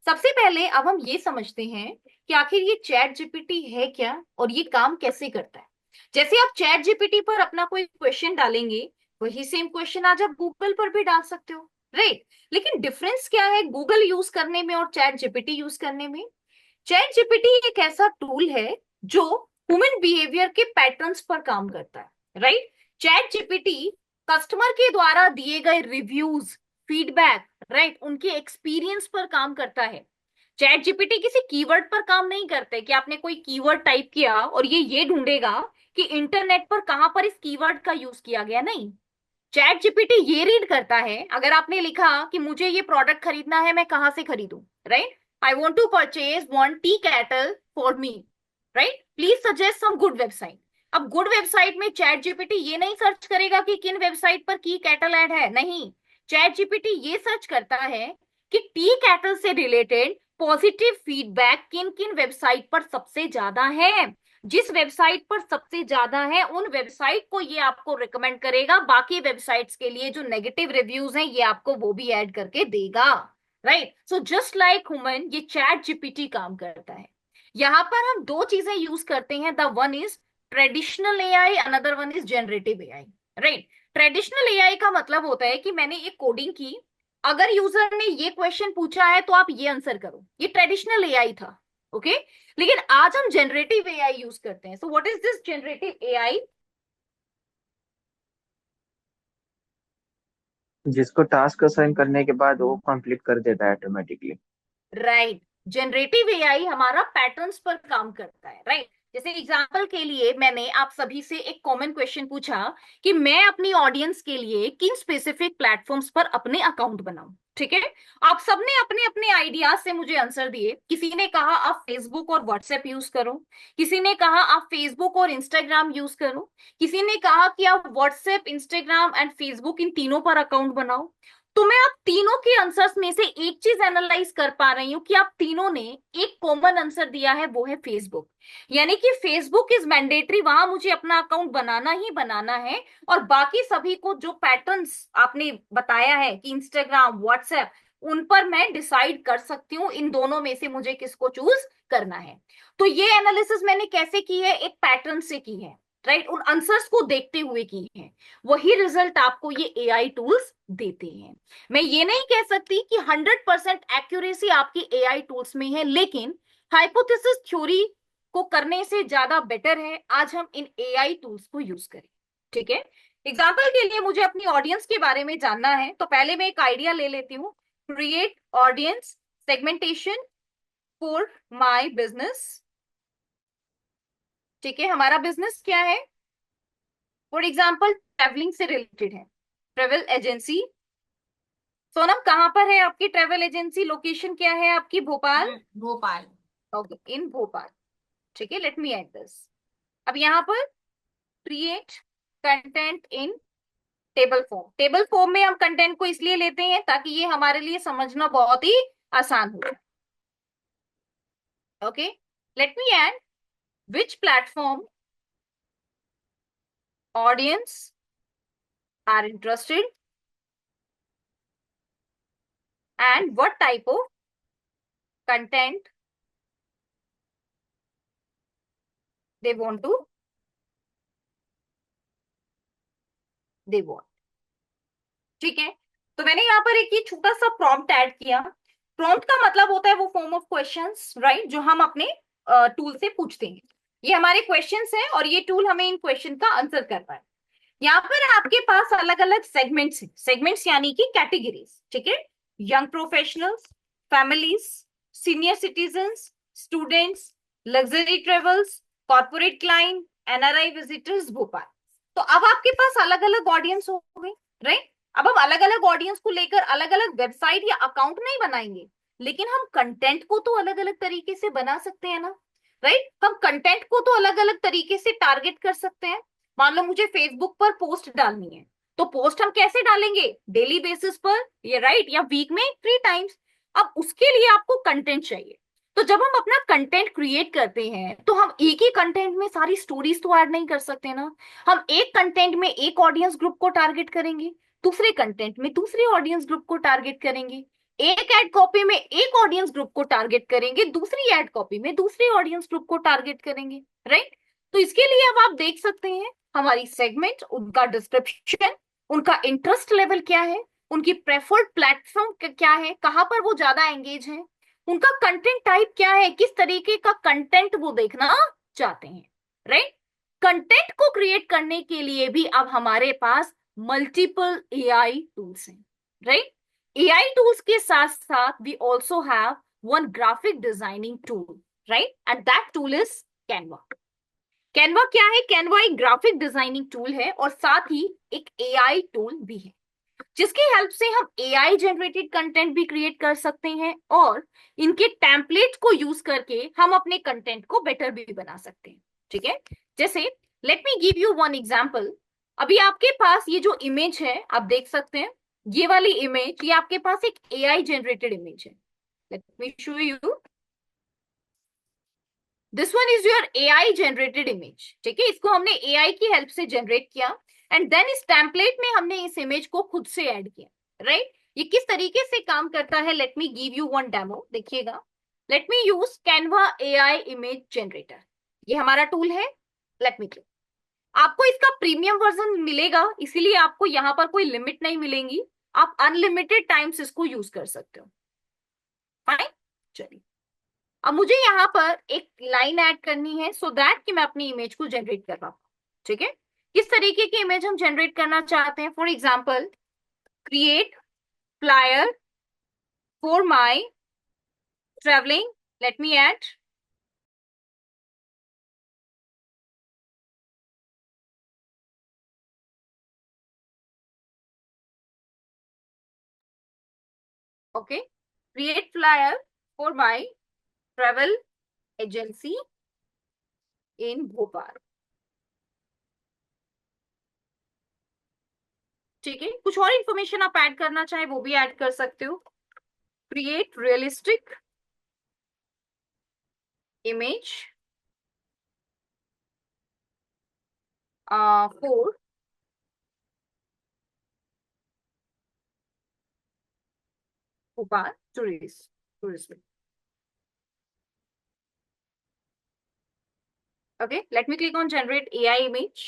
सबसे पहले अब हम ये समझते हैं कि आखिर ये चैट जीपीटी है क्या और ये काम कैसे करता है। जैसे आप चैट जीपीटी पर अपना कोई क्वेश्चन डालेंगे, वही सेम क्वेश्चन आज आप गूगल पर भी डाल सकते हो, राइट। लेकिन डिफरेंस क्या है गूगल यूज करने में और चैट जीपीटी यूज करने में? चैट जीपीटी एक ऐसा टूल है जो ह्यूमन बिहेवियर के पैटर्न्स पर काम करता है, राइट। चैट जीपीटी कस्टमर के द्वारा दिए गए रिव्यूज, फीडबैक, राइट, उनके एक्सपीरियंस पर काम करता है। चैट जीपीटी किसी कीवर्ड पर काम नहीं करते कि आपने कोई कीवर्ड टाइप किया और ये ढूंढेगा कि इंटरनेट पर कहां पर इस कीवर्ड का यूज किया गया, नहीं। चैट जीपीटी ये रीड करता है, अगर आपने लिखा कि मुझे ये प्रोडक्ट खरीदना है, मैं कहां से खरीदूं, right. I want to purchase one tea kettle for me, right, please suggest some good website. अब गुड वेबसाइट में चैट जीपीटी ये नहीं सर्च करेगा कि किन वेबसाइट पर की कैटल ऐड है, नहीं। चैट जीपीटी ये सर्च करता है कि टी कैटल से रिलेटेड पॉजिटिव फीडबैक किन किन वेबसाइट पर सबसे ज्यादा है। जिस वेबसाइट पर सबसे ज्यादा है उन वेबसाइट को ये आपको रिकमेंड करेगा, बाकी वेबसाइट्स के लिए जो नेगेटिव रिव्यूज हैं ये आपको वो भी ऐड करके देगा, right. So just like human ये चैट जीपीटी काम करता है। यहां पर हम दो चीजें यूज करते हैं, the one is traditional AI, another one is generative AI, right. Traditional AI का मतलब होता है कि मैंने एक कोडिंग की, अगर यूजर ने ये क्वेश्चन पूछा है तो आप ये आंसर करो, ये ट्रेडिशनल एआई था, ओके। लेकिन आज हम जनरेटिव एआई यूज करते हैं। So what is this generative AI? जिसको टास्क असाइन करने के बाद वो कंप्लीट कर देता है ऑटोमेटिकली। राइट, जनरेटिव एआई हमारा पैटर्न्स पर काम करता है, राइट। जैसे एग्जांपल के लिए मैंने आप सभी से एक कॉमन क्वेश्चन पूछा कि मैं अपनी ऑडियंस के लिए किन स्पेसिफिक प्लेटफॉर्म्स पर अपने अकाउंट बनाऊं, ठीक है। आप सबने अपने अपने आइडियाज से मुझे आंसर दिए। किसी ने कहा आप फेसबुक और व्हाट्सएप यूज करो, किसी ने कहा आप फेसबुक और इंस्टाग्राम यूज करो, किसी ने कहा कि आप व्हाट्सएप, इंस्टाग्राम एंड फेसबुक इन तीनों पर अकाउंट बनाओ। तो मैं आप तीनों के आंसर्स में से एक चीज एनालाइज कर पा रही हूं कि आप तीनों ने एक कॉमन आंसर दिया है, वो है फेसबुक। यानी कि फेसबुक इज मैंडेटरी, वहां मुझे अपना अकाउंट बनाना ही बनाना है। और बाकी सभी को जो पैटर्न्स आपने बताया है कि इंस्टाग्राम, व्हाट्सएप, उन पर मैं डिसाइड कर सकती हूँ इन दोनों में से मुझे किसको चूज करना है। तो ये एनालिसिस मैंने कैसे की है? एक पैटर्न से की है, राइट, उन आंसर्स को देखते हुए की है। वही रिजल्ट आपको ये एआई टूल्स देते हैं। मैं ये नहीं कह सकती कि 100% एक्यूरेसी आपकी एआई टूल्स में है, लेकिन हाइपोथेसिस थ्योरी को करने से ज्यादा बेटर है आज हम इन एआई टूल्स को यूज करें, ठीक है। एग्जाम्पल के लिए मुझे अपनी ऑडियंस के बारे में जानना है, तो पहले मैं एक आइडिया ले लेती हूँ। Create audience segmentation for my business, ठीक है। हमारा बिजनेस क्या है? फॉर एग्जाम्पल ट्रैवलिंग से रिलेटेड है, ट्रेवल एजेंसी। सोनम कहाँ पर है आपकी ट्रेवल एजेंसी? लोकेशन क्या है आपकी? भोपाल? भोपाल। ओके, इन भोपाल, ठीक है। Let me add this. अब यहाँ पर create content in table form. Table form में हम कंटेंट को इसलिए लेते हैं ताकि ये हमारे लिए समझना बहुत ही आसान हो। Okay, let me add which platform audience are interested and what type of content they want to they want. ठीक है, तो मैंने यहाँ पर एक ये छोटा सा प्रॉम्प्ट ऐड किया। प्रॉम्प्ट का मतलब होता है वो फॉर्म ऑफ क्वेश्चंस, राइट, जो हम अपने टूल से पूछते हैं। ये हमारे क्वेश्चंस हैं और ये टूल हमें इन क्वेश्चन का आंसर करता है। यहाँ पर आपके पास अलग अलग सेगमेंट्स हैं, सेगमेंट्स यानी कि कैटेगरीज। ठीक है, young professionals, families, senior citizens, students, luxury travels, corporate client, NRI visitors, Bhopal. तो अब आपके पास अलग अलग ऑडियंस हो गए, राइट। अब हम अलग अलग ऑडियंस को लेकर अलग अलग वेबसाइट या अकाउंट नहीं बनाएंगे, लेकिन हम कंटेंट को तो अलग अलग तरीके से बना सकते हैं ना, राइट। हम कंटेंट को तो अलग अलग तरीके से टारगेट कर सकते हैं। मान लो मुझे फेसबुक पर पोस्ट डालनी है, तो पोस्ट हम कैसे डालेंगे? डेली बेसिस पर, ये राइट, या वीक में 3 टाइम्स। अब उसके लिए आपको कंटेंट चाहिए। तो जब हम अपना कंटेंट क्रिएट करते हैं तो हम एक ही कंटेंट में सारी स्टोरीज तो ऐड नहीं कर सकते ना। हम एक कंटेंट में एक ऑडियंस ग्रुप को टारगेट करेंगे, दूसरे कंटेंट में दूसरे ऑडियंस ग्रुप को टारगेट करेंगे, एक एड कॉपी में एक ऑडियंस ग्रुप को टारगेट करेंगे, दूसरी एड कॉपी में दूसरे ऑडियंस ग्रुप को टारगेट करेंगे, राइट। तो इसके लिए अब आप देख सकते हैं हमारी सेगमेंट, उनका डिस्क्रिप्शन, उनका इंटरेस्ट लेवल क्या है, उनकी प्रेफर्ड प्लेटफॉर्म क्या है, कहां पर वो ज्यादा एंगेज है, उनका कंटेंट टाइप क्या है, किस तरीके का कंटेंट वो देखना चाहते हैं, राइट। कंटेंट को क्रिएट करने के लिए भी अब हमारे पास मल्टीपल एआई टूल्स हैं, राइट। एआई टूल्स के साथ साथ we also have one graphic designing tool, right, and that tool is Canva. Canva क्या है? कैनवा एक ग्राफिक डिजाइनिंग टूल है और साथ ही एक एआई टूल भी है, जिसकी हेल्प से हम एआई जनरेटेड कंटेंट भी क्रिएट कर सकते हैं और इनके टेम्पलेट को यूज करके हम अपने कंटेंट को बेटर भी बना सकते हैं। ठीक है, जैसे late me give you one example. अभी आपके पास ये जो इमेज है आप देख सकते हैं, ये वाली इमेज, ये आपके पास एक एआई जनरेटेड इमेज है। Let me show you, this one is your AI generated image. ठीक है, इसको हमने एआई की हेल्प से जनरेट किया एंड देन इस टेम्पलेट में हमने इस इमेज को खुद से ऐड किया, राइट। ये किस तरीके से काम करता है, let me give you one demo, देखिएगा। Let me use Canva AI image generator, ये हमारा टूल है। Let me click. आपको इसका प्रीमियम वर्जन मिलेगा, इसीलिए आपको यहाँ पर कोई लिमिट नहीं मिलेंगी, आप अनलिमिटेड टाइम्स इसको यूज कर सकते हो। फाइन, चलिए अब मुझे यहाँ पर एक लाइन ऐड करनी है सो दैट कि मैं अपनी इमेज को जनरेट कर पाऊँ। ठीक है, किस तरीके की इमेज हम जनरेट करना चाहते हैं? For example, create flyer for my travelling, let me add okay, create flyer for my travel agency in Bhopal. ठीक है, कुछ और इंफॉर्मेशन आप ऐड करना चाहे वो भी ऐड कर सकते हो। Create realistic image for Bhopal tourism. Okay, let me click on generate AI image.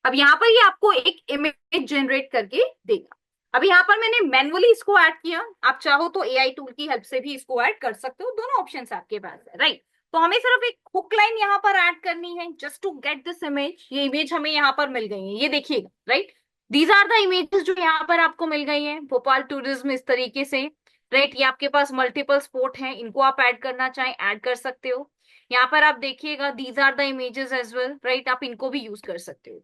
अब यहाँ पर ये आपको एक इमेज जनरेट करके देगा। अब यहाँ पर मैंने मैन्युअली इसको ऐड किया, आप चाहो तो एआई टूल की हेल्प से भी इसको ऐड कर सकते हो, दोनों ऑप्शन आपके पास है, राइट। तो हमें सिर्फ एक हुक लाइन यहाँ पर ऐड करनी है just to get this image. ये इमेज हमें यहाँ पर मिल गई है, ये देखिएगा, right. These are the images जो यहाँ पर आपको मिल गई है, भोपाल टूरिज्म इस तरीके से, राइट। ये आपके पास मल्टीपल स्पॉट हैं, इनको आप ऐड करना चाहें ऐड कर सकते हो। यहाँ पर आप देखिएगा these are the images as well, right, आप इनको भी यूज कर सकते हो।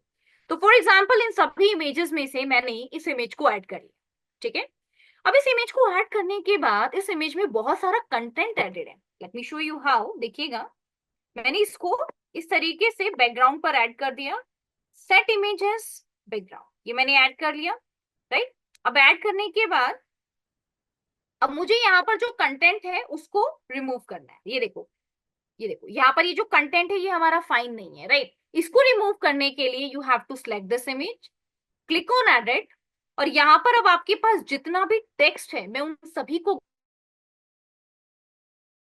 तो फॉर एग्जाम्पल इन सभी इमेजेस में से मैंने इस इमेज को ऐड कर लिया। ठीक है, अब इस इमेज को ऐड करने के बाद इस इमेज में बहुत सारा कंटेंट एडेड है। Let me show you how, देखिएगा। मैंने इसको इस तरीके से बैकग्राउंड पर ऐड कर दिया, सेट इमेजेस बैकग्राउंड, ये मैंने ऐड कर लिया, राइट। अब ऐड करने के बाद अब मुझे यहाँ पर जो कंटेंट है उसको रिमूव करना है। ये देखो, ये देखो, यहाँ पर ये जो कंटेंट है ये हमारा फाइन नहीं है, राइट। इसको रिमूव करने के लिए you have to select this image, click on edit, और यहाँ पर अब आपके पास जितना भी टेक्स्ट है मैं उन सभी को,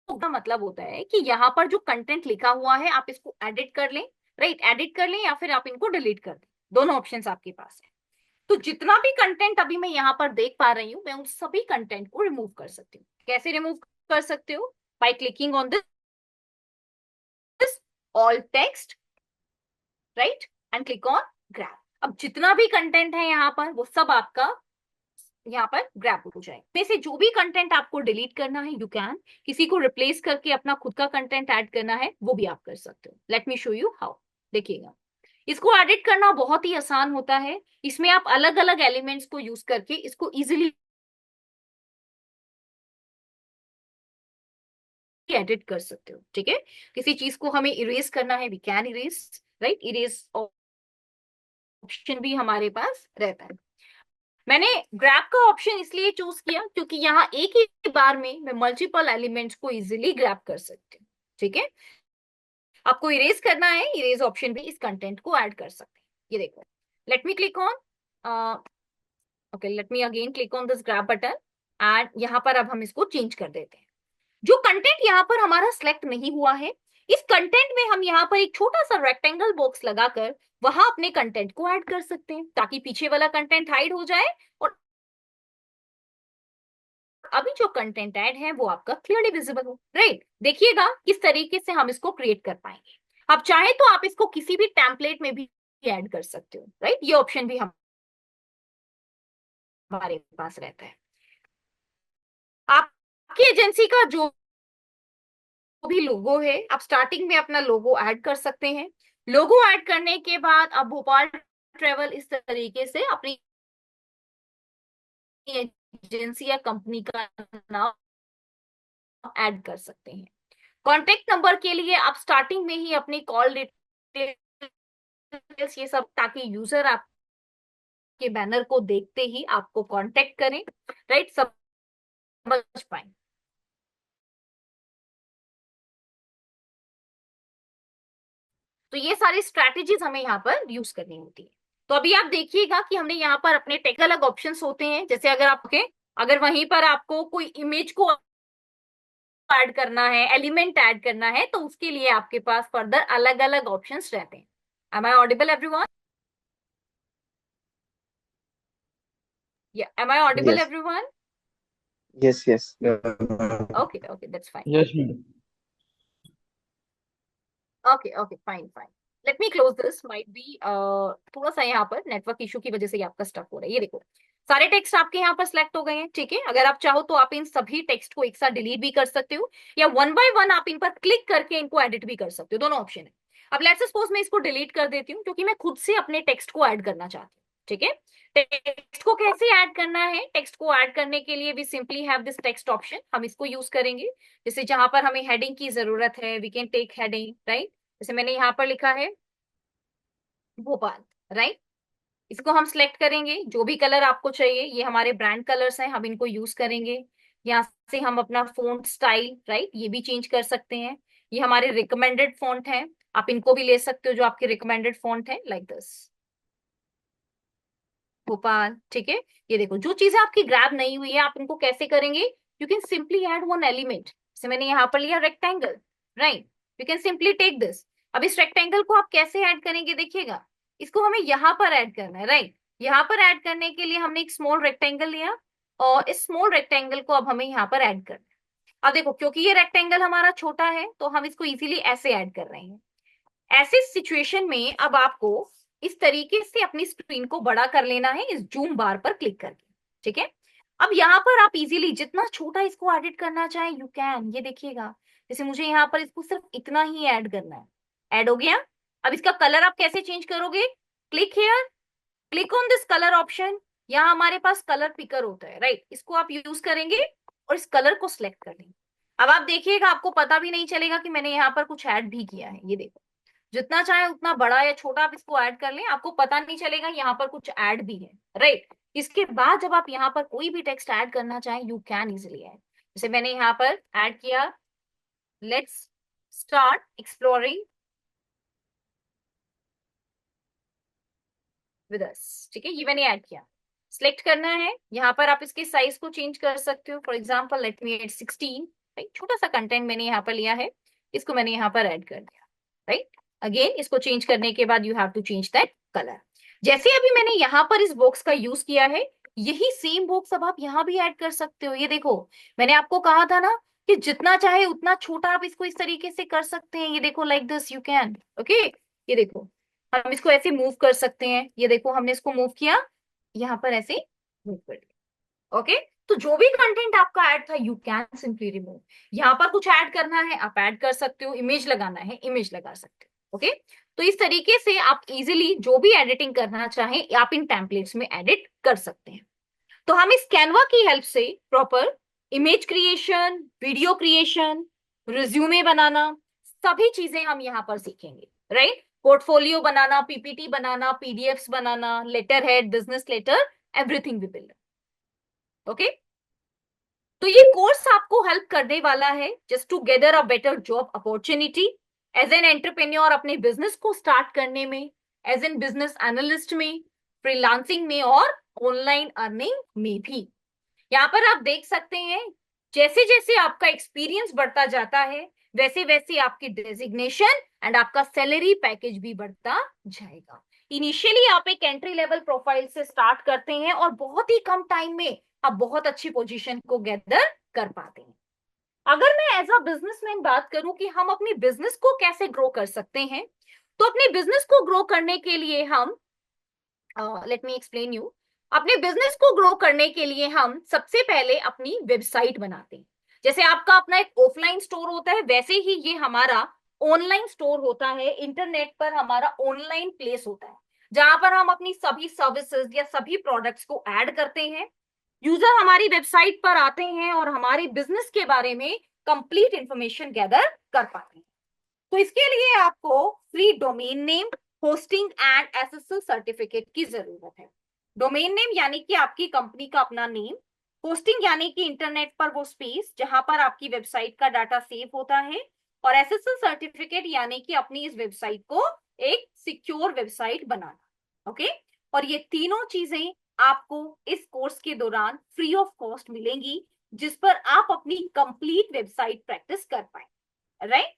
का मतलब होता है कि यहाँ पर जो कंटेंट लिखा हुआ है आप इसको एडिट कर लें, राइट, एडिट कर लें या फिर आप इनको डिलीट कर दें, दोनों ऑप्शंस आपके पास है। तो जितना भी कंटेंट अभी मैं यहाँ पर देख पा रही हूँ, मैं उन सभी कंटेंट को रिमूव कर सकती हूँ। कैसे रिमूव कर सकते हो? By clicking on this all text, right, and click on grab. अब जितना भी कंटेंट है यहाँ पर वो सब आपका यहाँ पर ग्रैब हो जाए। में से जो भी कंटेंट आपको डिलीट करना है यू कैन, किसी को रिप्लेस करके अपना खुद का कंटेंट ऐड करना है वो भी आप कर सकते हो। Late me show you how. देखिएगा, इसको एडिट करना बहुत ही आसान होता है। इसमें आप अलग अलग एलिमेंट्स को यूज करके इसको इजिली एडिट कर सकते हो। ठीक है, किसी चीज को हमें इरेज करना है, we can erase, right, erase option भी हमारे पास रहता है। मैंने ग्रैब का ऑप्शन इसलिए चूज किया क्योंकि यहाँ एक ही बार में मैं मल्टीपल एलिमेंट्स को इजिली ग्रैब कर सकती हूँ। ठीक है, आपको इरेज करना है, इरेज ऑप्शन भी इस कंटेंट को ऐड कर सकते हैं। ये देखो, late me click on, okay, let me again click on this grab button and यहाँ पर अब हम इसको चेंज कर देते हैं। जो कंटेंट यहाँ पर हमारा सिलेक्ट नहीं हुआ है, इस कंटेंट में हम यहाँ पर एक छोटा सा रेक्टेंगल बॉक्स लगाकर वहां अपने कंटेंट को ऐड कर सकते हैं, ताकि पीछे वाला कंटेंट हाइड हो जाए और अभी जो कंटेंट ऐड है वो आपका क्लियरली विजिबल हो। राइट, देखिएगा किस तरीके से हम इसको क्रिएट कर पाएंगे। आप चाहे तो आप इसको किसी भी टेम्पलेट में भी ऐड कर सकते हो। राइट, ये ऑप्शन भी हमारे पास रहता है। आपकी एजेंसी का जो भी लोगो है, आप स्टार्टिंग में अपना लोगो ऐड कर सकते हैं। लोगो ऐड करने के बाद आप भोपाल ट्रेवल इस तरीके से अपनी एजेंसी या कंपनी का नाम ऐड कर सकते हैं। कॉन्टेक्ट नंबर के लिए आप स्टार्टिंग में ही अपनी कॉल डिटेल्स ये सब, ताकि यूजर आपके बैनर को देखते ही आपको कांटेक्ट करें, राइट, समझ पाए। तो ये सारी स्ट्रैटेजीज हमें यहाँ पर यूज करनी होती है। तो अभी आप देखिएगा कि हमने यहाँ पर अपने टेक अलग ऑप्शंस होते हैं। जैसे अगर वहीं पर आपको कोई इमेज को ऐड करना है, एलिमेंट ऐड करना है, तो उसके लिए आपके पास फर्दर अलग अलग ऑप्शंस रहते हैं। Am I audible, everyone? Yeah, am I audible, Yes, everyone? yes. Okay, that's fine. Yes, madam. Okay, fine. Let me close this. Might be थोड़ा सा यहाँ पर नेटवर्क इशू की वजह से ये आपका स्टक हो रहा है। ये देखो, सारे टेक्स्ट आपके यहाँ पर सिलेक्ट हो गए हैं। ठीक है, अगर आप चाहो तो आप इन सभी टेक्स्ट को एक साथ डिलीट भी कर सकते हो, या वन बाय वन आप इन पर क्लिक करके इनको एडिट भी कर सकते हो। दोनों ऑप्शन है। अब लेट्स सपोज मैं इसको डिलीट कर देती हूँ क्योंकि मैं खुद से अपने टेक्स्ट को ऐड करना चाहती हूँ। ठीक है, टेक्स्ट को कैसे ऐड करना है? टेक्स्ट को ऐड करने के लिए we simply have this text option, हम इसको यूज करेंगे। जैसे जहां पर हमें हेडिंग की जरूरत है, we can take heading, right. जैसे मैंने यहाँ पर लिखा है भोपाल, राइट, इसको हम सिलेक्ट करेंगे। जो भी कलर आपको चाहिए, ये हमारे ब्रांड कलर्स हैं, हम इनको यूज करेंगे। यहाँ से हम अपना फॉन्ट स्टाइल, राइट, ये भी चेंज कर सकते हैं। ये हमारे रिकमेंडेड फॉन्ट है, आप इनको भी ले सकते हो जो आपके रिकमेंडेड फॉन्ट है, लाइक दिस भोपाल। ठीक है, ये देखो, जो चीजें आपकी ग्रैब नहीं हुई है आप इनको कैसे करेंगे? You can simply add one element. जैसे मैंने यहाँ पर लिया rectangle, right, you can simply take this. अब इस रेक्टेंगल को आप कैसे ऐड करेंगे? देखिएगा, इसको हमें यहाँ पर ऐड करना है, राइट। यहाँ पर ऐड करने के लिए हमने एक स्मॉल रेक्टेंगल लिया और इस स्मॉल रेक्टेंगल को अब हमें यहाँ पर ऐड करना है। अब देखो, क्योंकि ये रेक्टेंगल हमारा छोटा है तो हम इसको इजीली ऐसे ऐड कर रहे हैं। ऐसे सिचुएशन में अब आपको इस तरीके से अपनी स्क्रीन को बड़ा कर लेना है, इस जूम बार पर क्लिक करके। ठीक है, अब यहाँ पर आप इजीली जितना छोटा इसको एडिट करना चाहे यू कैन। ये देखिएगा, जैसे मुझे यहाँ पर इसको सिर्फ इतना ही ऐड करना है, ऐड हो गया। अब इसका कलर आप कैसे चेंज करोगे? Click here, click on this colour option. यहाँ हमारे पास कलर पिकर होता है, राइट, इसको आप यूज करेंगे और इस कलर को सिलेक्ट कर लेंगे। अब आप देखिएगा, आपको पता भी नहीं चलेगा कि मैंने यहाँ पर कुछ ऐड भी किया है। ये देखो, जितना चाहे उतना बड़ा या छोटा आप इसको ऐड कर लें, आपको पता नहीं चलेगा यहाँ पर कुछ ऐड भी है, राइट। इसके बाद जब आप यहाँ पर कोई भी टेक्स्ट ऐड करना चाहें यू कैन इजिली ऐड। जैसे मैंने यहाँ पर ऐड किया, let's start exploring with us. ठीक है, ये मैंने ऐड किया, सिलेक्ट करना है। यहाँ पर आप इसके साइज को चेंज कर सकते हो। For example let me add 16, right, छोटा सा कंटेंट मैंने यहाँ पर लिया है, इसको मैंने यहाँ पर ऐड कर दिया, राइट। अगेन इसको चेंज करने के बाद you have to change that colour. जैसे अभी मैंने यहाँ पर इस बॉक्स का यूज किया है, यही सेम बॉक्स अब आप यहाँ भी ऐड कर सकते हो। ये देखो, मैंने आपको कहा था ना कि जितना चाहे उतना छोटा आप इसको इस तरीके से कर सकते हैं। ये देखो, like this you can, okay. ये देखो, हम इसको ऐसे मूव कर सकते हैं। ये देखो, हमने इसको मूव किया, यहाँ पर ऐसे मूव कर दिया, ओके। तो जो भी कंटेंट आपका ऐड था, यू कैन सिंपली रिमूव। यहाँ पर कुछ ऐड करना है, आप ऐड कर सकते हो। इमेज लगाना है, इमेज लगा सकते हो, ओके। तो इस तरीके से आप इजीली जो भी एडिटिंग करना चाहें, आप इन टेम्पलेट्स में एडिट कर सकते हैं। तो हम इस कैनवा की हेल्प से proper image creation, video creation, resume बनाना, सभी चीजें हम यहाँ पर सीखेंगे, राइट। पोर्टफोलियो बनाना, पीपीटी बनाना, पीडीएफ्स बनाना, letter head, business letter, everything we will, okay. तो ये कोर्स आपको हेल्प करने वाला है just to gather a better job opportunity as an entrepreneur, अपने बिजनेस को स्टार्ट करने में, एज एन बिजनेस एनालिस्ट में, फ्रीलांसिंग में और ऑनलाइन अर्निंग में भी। यहाँ पर आप देख सकते हैं, जैसे जैसे आपका एक्सपीरियंस बढ़ता जाता है, वैसे वैसे आपकी डेजिग्नेशन एंड आपका सैलरी पैकेज भी बढ़ता जाएगा। इनिशियली आप एक एंट्री लेवल प्रोफाइल से स्टार्ट करते हैं और बहुत ही कम टाइम में आप बहुत अच्छी पोजीशन को गैदर कर पाते हैं। अगर मैं एज अ बिजनेसमैन बात करूं कि हम अपनी बिजनेस को कैसे ग्रो कर सकते हैं, तो अपने बिजनेस को ग्रो करने के लिए हम, लेट मी एक्सप्लेन यू, अपने बिजनेस को ग्रो करने के लिए हम सबसे पहले अपनी वेबसाइट बनाते हैं। जैसे आपका अपना एक ऑफलाइन स्टोर होता है, वैसे ही ये हमारा ऑनलाइन स्टोर होता है। इंटरनेट पर हमारा ऑनलाइन प्लेस होता है, जहां पर हम अपनी सभी सर्विसेज या सभी प्रोडक्ट्स को ऐड करते हैं। यूजर हमारी वेबसाइट पर आते हैं और हमारे बिजनेस के बारे में कंप्लीट इंफॉर्मेशन गैदर कर पाते हैं। तो इसके लिए आपको free domain name, hosting and SSL certificate की जरूरत है। डोमेन नेम यानी कि आपकी कंपनी का अपना नेम, होस्टिंग यानी कि इंटरनेट पर वो स्पेस जहां पर आपकी वेबसाइट का डाटा सेव होता है, और एसएसएल सर्टिफिकेट यानी कि अपनी इस वेबसाइट को एक सिक्योर वेबसाइट बनाना, ओके। और ये तीनों चीजें आपको इस कोर्स के दौरान फ्री ऑफ कॉस्ट मिलेंगी, जिस पर आप अपनी कंप्लीट वेबसाइट प्रैक्टिस कर पाए, राइट।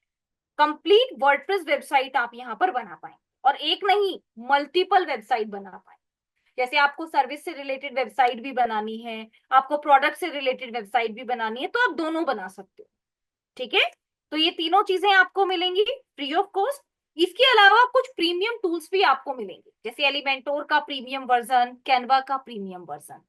कंप्लीट वर्डप्रेस वेबसाइट आप यहाँ पर बना पाए, और एक नहीं, मल्टीपल वेबसाइट बना पाए। जैसे आपको सर्विस से रिलेटेड वेबसाइट भी बनानी है, आपको प्रोडक्ट से रिलेटेड वेबसाइट भी बनानी है, तो आप दोनों बना सकते हो, ठीक है। तो ये तीनों चीजें आपको मिलेंगी फ्री ऑफ कॉस्ट। इसके अलावा कुछ प्रीमियम टूल्स भी आपको मिलेंगे, जैसे एलिमेंटोर का प्रीमियम वर्जन, कैनवा का प्रीमियम वर्जन।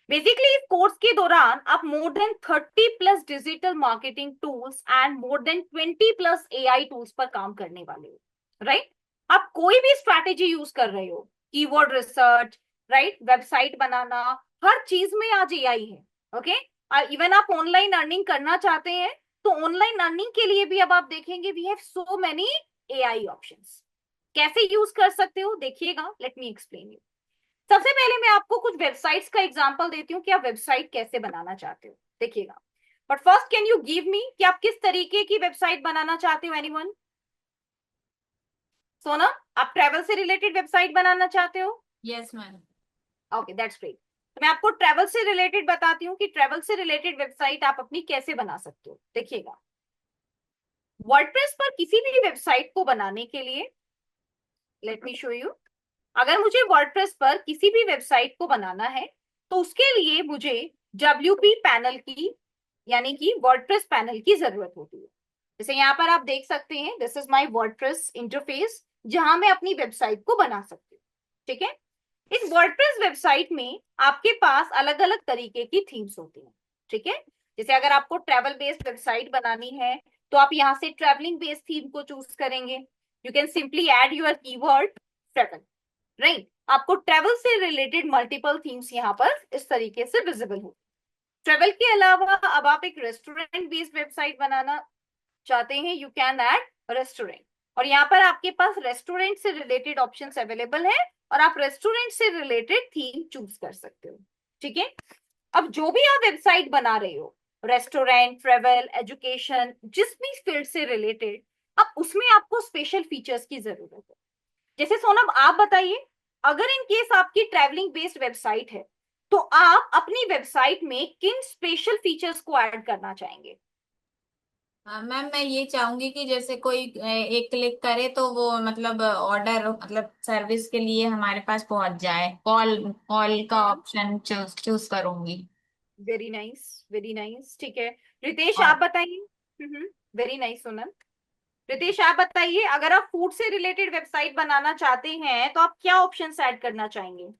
बेसिकली इस कोर्स के दौरान आप more than 30 plus digital marketing tools and more than 20 plus AI tools पर काम करने वाले हो, राइट। आप कोई भी स्ट्रैटेजी यूज कर रहे हो, कीवर्ड रिसर्च, राइट, वेबसाइट बनाना, हर चीज में आज एआई है, ओके। इवन आप ऑनलाइन अर्निंग करना चाहते हैं, तो ऑनलाइन अर्निंग के लिए भी अब आप देखेंगे we have so many AI options. कैसे यूज कर सकते हो देखिएगा, लेट मी एक्सप्लेन यू। सबसे पहले मैं आपको कुछ वेबसाइट्स का एग्जांपल देती हूँ कि आप वेबसाइट कैसे बनाना चाहते हो, देखिएगा। But first can you give me कि आप किस तरीके की वेबसाइट बनाना चाहते हो, एनीवन? सोना, आप ट्रैवल से रिलेटेड वेबसाइट बनाना चाहते हो? Yes ma'am. Okay, that's great. तो मैं आपको ट्रैवल से रिलेटेड बताती हूँ कि ट्रैवल से रिलेटेड वेबसाइट आप अपनी कैसे बना सकते हो, देखिएगा। वर्डप्रेस पर किसी भी वेबसाइट को बनाने के लिए, लेट मी शो यू, अगर मुझे वर्डप्रेस पर किसी भी वेबसाइट को बनाना है, तो उसके लिए मुझे WP पैनल की यानी कि वर्डप्रेस पैनल की जरूरत होती है। जैसे यहाँ पर आप देख सकते हैं, this is my WordPress interface, जहां मैं अपनी वेबसाइट को बना सकती हूँ, ठीक है। इस वर्डप्रेस वेबसाइट में आपके पास अलग अलग तरीके की थीम्स होती हैं, ठीक है। जैसे अगर आपको ट्रैवल बेस्ड वेबसाइट बनानी है, तो आप यहाँ से ट्रैवलिंग बेस्ड थीम को चूज करेंगे। You can simply add your keyword travel, right. आपको ट्रैवल से रिलेटेड मल्टीपल थीम्स यहाँ पर इस तरीके से विजिबल हो। ट्रैवल के अलावा अब आप एक रेस्टोरेंट बेस्ड वेबसाइट बनाना चाहते हैं, यू कैन ऐड रेस्टोरेंट, और यहाँ पर आपके पास रेस्टोरेंट से रिलेटेड ऑप्शंस अवेलेबल है, और आप रेस्टोरेंट से रिलेटेड थीम चूज कर सकते हो, ठीक है। अब जो भी आप वेबसाइट बना रहे हो, रेस्टोरेंट, ट्रेवल, एजुकेशन, जिस भी फील्ड से रिलेटेड, अब उसमें आपको स्पेशल फीचर्स की जरूरत है। जैसे सोनम, आप बताइए, अगर इन केस आपकी ट्रैवलिंग बेस्ड वेबसाइट है, तो आप अपनी वेबसाइट में किन स्पेशल फीचर्स को ऐड करना चाहेंगे? मैम मैं ये चाहूंगी कि जैसे कोई एक क्लिक करे तो वो मतलब ऑर्डर मतलब सर्विस के लिए हमारे पास पहुंच जाए। कॉल कॉल का ऑप्शन चूज चूज करूंगी। वेरी नाइस, वेरी नाइस, ठीक है। रितेश और आप बताइए। Very nice Sonal. रितेश आप बताइए, अगर आप फूड से रिलेटेड वेबसाइट बनाना चाहते हैं तो आप क्या ऑप्शंस ऐड करना चाहेंगे?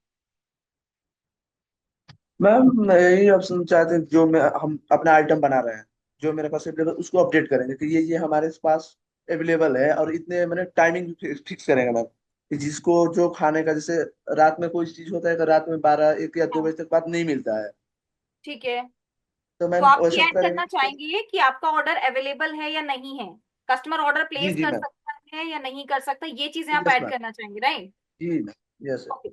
मैम मैं यही ऑप्शन चाहते हैं, जो मैं हम अपना आइटम बना रहे हैं, जो मेरे पास अवेलेबल, उसको अपडेट करेंगे कि ये हमारे पास अवेलेबल है, और इतने मैंने टाइमिंग फिक्स करेंगे मैम, कि जिसको जो खाने का, जैसे रात में कोई चीज होता है कि रात में 12 1 या 2 बजे तक बाद नहीं मिलता है, ठीक है। तो तो मैम आप ये वैसा ऐड करेंगे करना तो। चाहेंगे कि आपका ऑर्डर अवेलेबल है या नहीं है, कस्टमर ऑर्डर जी प्लेस जी कर मैम। सकता है या नहीं कर सकता, ये चीजें आप यस ऐड मैम। करना चाहेंगे, राइट? जी मैम, यस। ओके।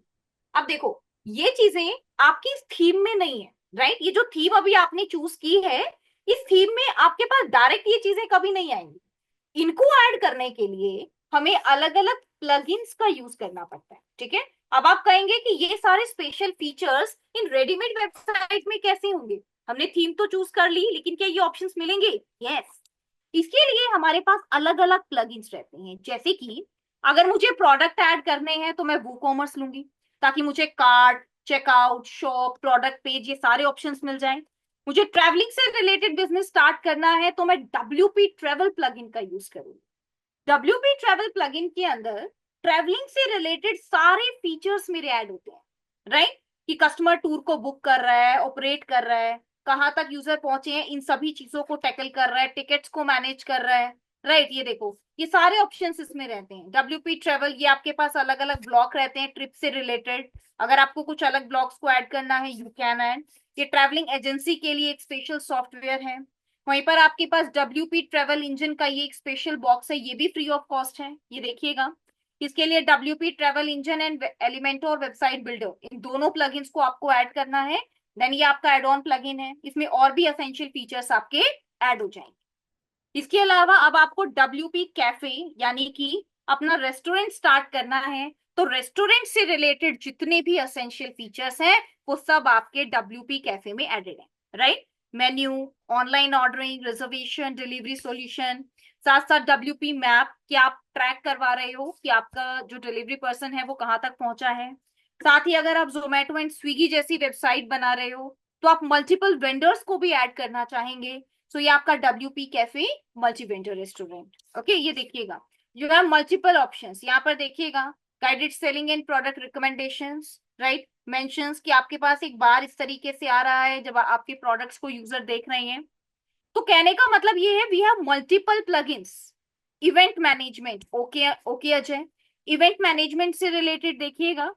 अब देखो, ये चीजें आपकी इस थीम में नहीं है, राइट? ये जो थीम अभी आपने चूज की है, इस थीम में आपके पास डायरेक्ट ये चीजें कभी नहीं आएंगी। इनको ऐड करने के लिए हमें अलग अलग प्लगइन्स का यूज करना पड़ता है, ठीक है? अब आप कहेंगे कि ये सारे special features in readymade website में कैसे होंगे? हमने थीम तो चूज कर ली, लेकिन क्या ये ऑप्शंस मिलेंगे? यस। इसके लिए हमारे पास अलग अलग प्लगइन्स रहते हैं, जैसे कि अगर मुझे प्रोडक्ट ऐड करने हैं तो मैं वूकॉमर्स लूंगी, ताकि मुझे cart, checkout, shop, product page, ये सारे ऑप्शंस मिल जाएं। मुझे ट्रैवलिंग से रिलेटेड बिजनेस स्टार्ट करना है तो मैं डब्ल्यूपी ट्रेवल प्लगइन का यूज करूंगी। डब्ल्यूपी ट्रेवल प्लगइन के अंदर ट्रैवलिंग से रिलेटेड सारे फीचर्स मेरे ऐड होते हैं, राइट? कि कस्टमर टूर को बुक कर रहा है, ऑपरेट कर रहा है, कहां तक यूजर पहुंचे हैं, इन सभी चीजों को टैकल कर रहा है, टिकट्स को मैनेज कर रहा है, राइट? ये देखो, ये सारे ऑप्शंस इसमें रहते हैं। डब्ल्यूपी ट्रेवल, ये आपके पास अलग अलग ब्लॉक रहते हैं ट्रिप से रिलेटेड। अगर आपको कुछ अलग ब्लॉक्स को ऐड करना है, यू कैन ऐड। ये ट्रैवलिंग एजेंसी के लिए एक स्पेशल सॉफ्टवेयर है। वहीं पर आपके पास डब्ल्यूपी ट्रेवल इंजन का ये एक स्पेशल बॉक्स है, ये भी फ्री ऑफ कॉस्ट है, ये देखिएगा। इसके लिए WP travel engine and Elementor website builder, इन दोनों प्लगइन्स को आपको ऐड करना है। देन ये आपका एड ऑन प्लगइन है, इसमें और भी एसेंशियल फीचर्स आपके ऐड हो जाएंगे। इसके अलावा अब आपको डब्ल्यूपी कैफे, यानी कि अपना रेस्टोरेंट स्टार्ट करना है, तो रेस्टोरेंट से रिलेटेड जितने भी एसेंशियल फीचर्स हैं वो सब आपके डब्ल्यूपी कैफे में एडेड है, right? Menu, online ordering, reservation, delivery solution, साथ साथ डब्ल्यूपी मैप कि आप ट्रैक करवा रहे हो कि आपका जो डिलीवरी पर्सन है वो कहाँ तक पहुंचा है। साथ ही अगर आप जोमेटो एंड स्विगी जैसी वेबसाइट बना रहे हो तो आप मल्टीपल वेंडर्स को भी ऐड करना चाहेंगे, सो ये आपका WP cafe multi vendor restaurant. Okay, ये देखिएगा, यू हैव मल्टीपल ऑप्शंस। यहाँ पर देखिएगा, guided selling and product recommendations, right? Mentions कि आपके पास एक बार इस तरीके से आ रहा है जब आपके प्रोडक्ट्स को यूजर देख रहे हैं। तो कहने का मतलब ये है, we have multiple plugins. Event management, okay okay Ajay, event management से रिलेटेड देखिएगा,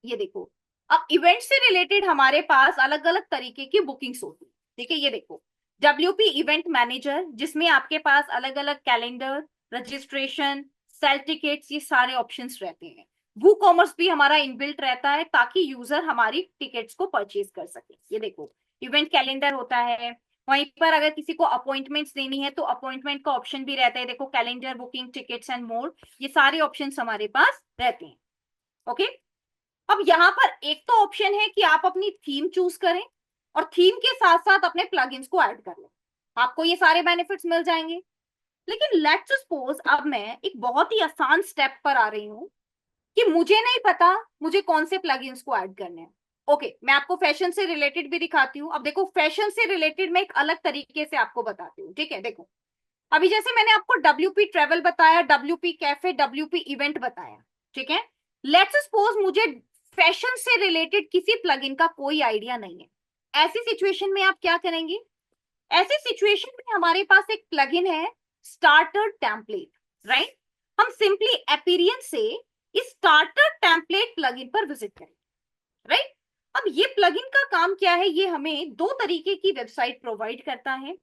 ये देखो। अब इवेंट से रिलेटेड हमारे पास अलग अलग तरीके की बुकिंग्स होती है, ठीक है? ये देखो, डब्ल्यूपी इवेंट मैनेजर, जिसमें आपके पास अलग अलग कैलेंडर, रजिस्ट्रेशन, सेल टिकट्स, ये सारे ऑप्शंस रहते हैं। वू कॉमर्स भी हमारा इनबिल्ट रहता है ताकि यूजर हमारी टिकट्स को परचेज कर सके। ये देखो, इवेंट कैलेंडर होता है। वहीं पर अगर किसी को अपॉइंटमेंट्स देनी है तो अपॉइंटमेंट का ऑप्शन भी रहता है, देखो, calendar, booking, tickets and more, ये सारे ऑप्शंस हमारे पास रहते हैं। ओके। अब यहाँ पर एक तो ऑप्शन है कि आप अपनी थीम चूज करें और थीम के साथ साथ अपने प्लगइन्स को ऐड कर लें, आपको ये सारे बेनिफिट्स मिल जाएंगे। लेकिन लेट्स सपोज अब मैं एक बहुत ही आसान स्टेप पर आ रही हूँ कि मुझे नहीं पता मुझे कौन से प्लगइन्स को ऐड करने हैं। ओके, मैं आपको फैशन से रिलेटेड भी दिखाती हूँ। अब देखो, फैशन से रिलेटेड मैं एक अलग तरीके से आपको बताती हूँ, ठीक है? देखो, अभी जैसे मैंने आपको डब्ल्यूपी ट्रेवल बताया, डब्ल्यूपी कैफे, डब्ल्यूपी इवेंट बताया, ठीक है? लेट्स सपोज मुझे फैशन से रिलेटेड किसी प्लगइन का कोई आइडिया नहीं है। ऐसी सिचुएशन में आप क्या करेंगे? ऐसी सिचुएशन में हमारे पास एक प्लगइन है, स्टार्टर टेम्पलेट, राइट? हम सिंपली एपीरियंस से इस स्टार्टर टेम्पलेट प्लगइन पर विजिट करें, राइट? अब ये प्लगइन का काम क्या है? ये हमें दो तरीके की वेबसाइट प्रोवाइड करता है।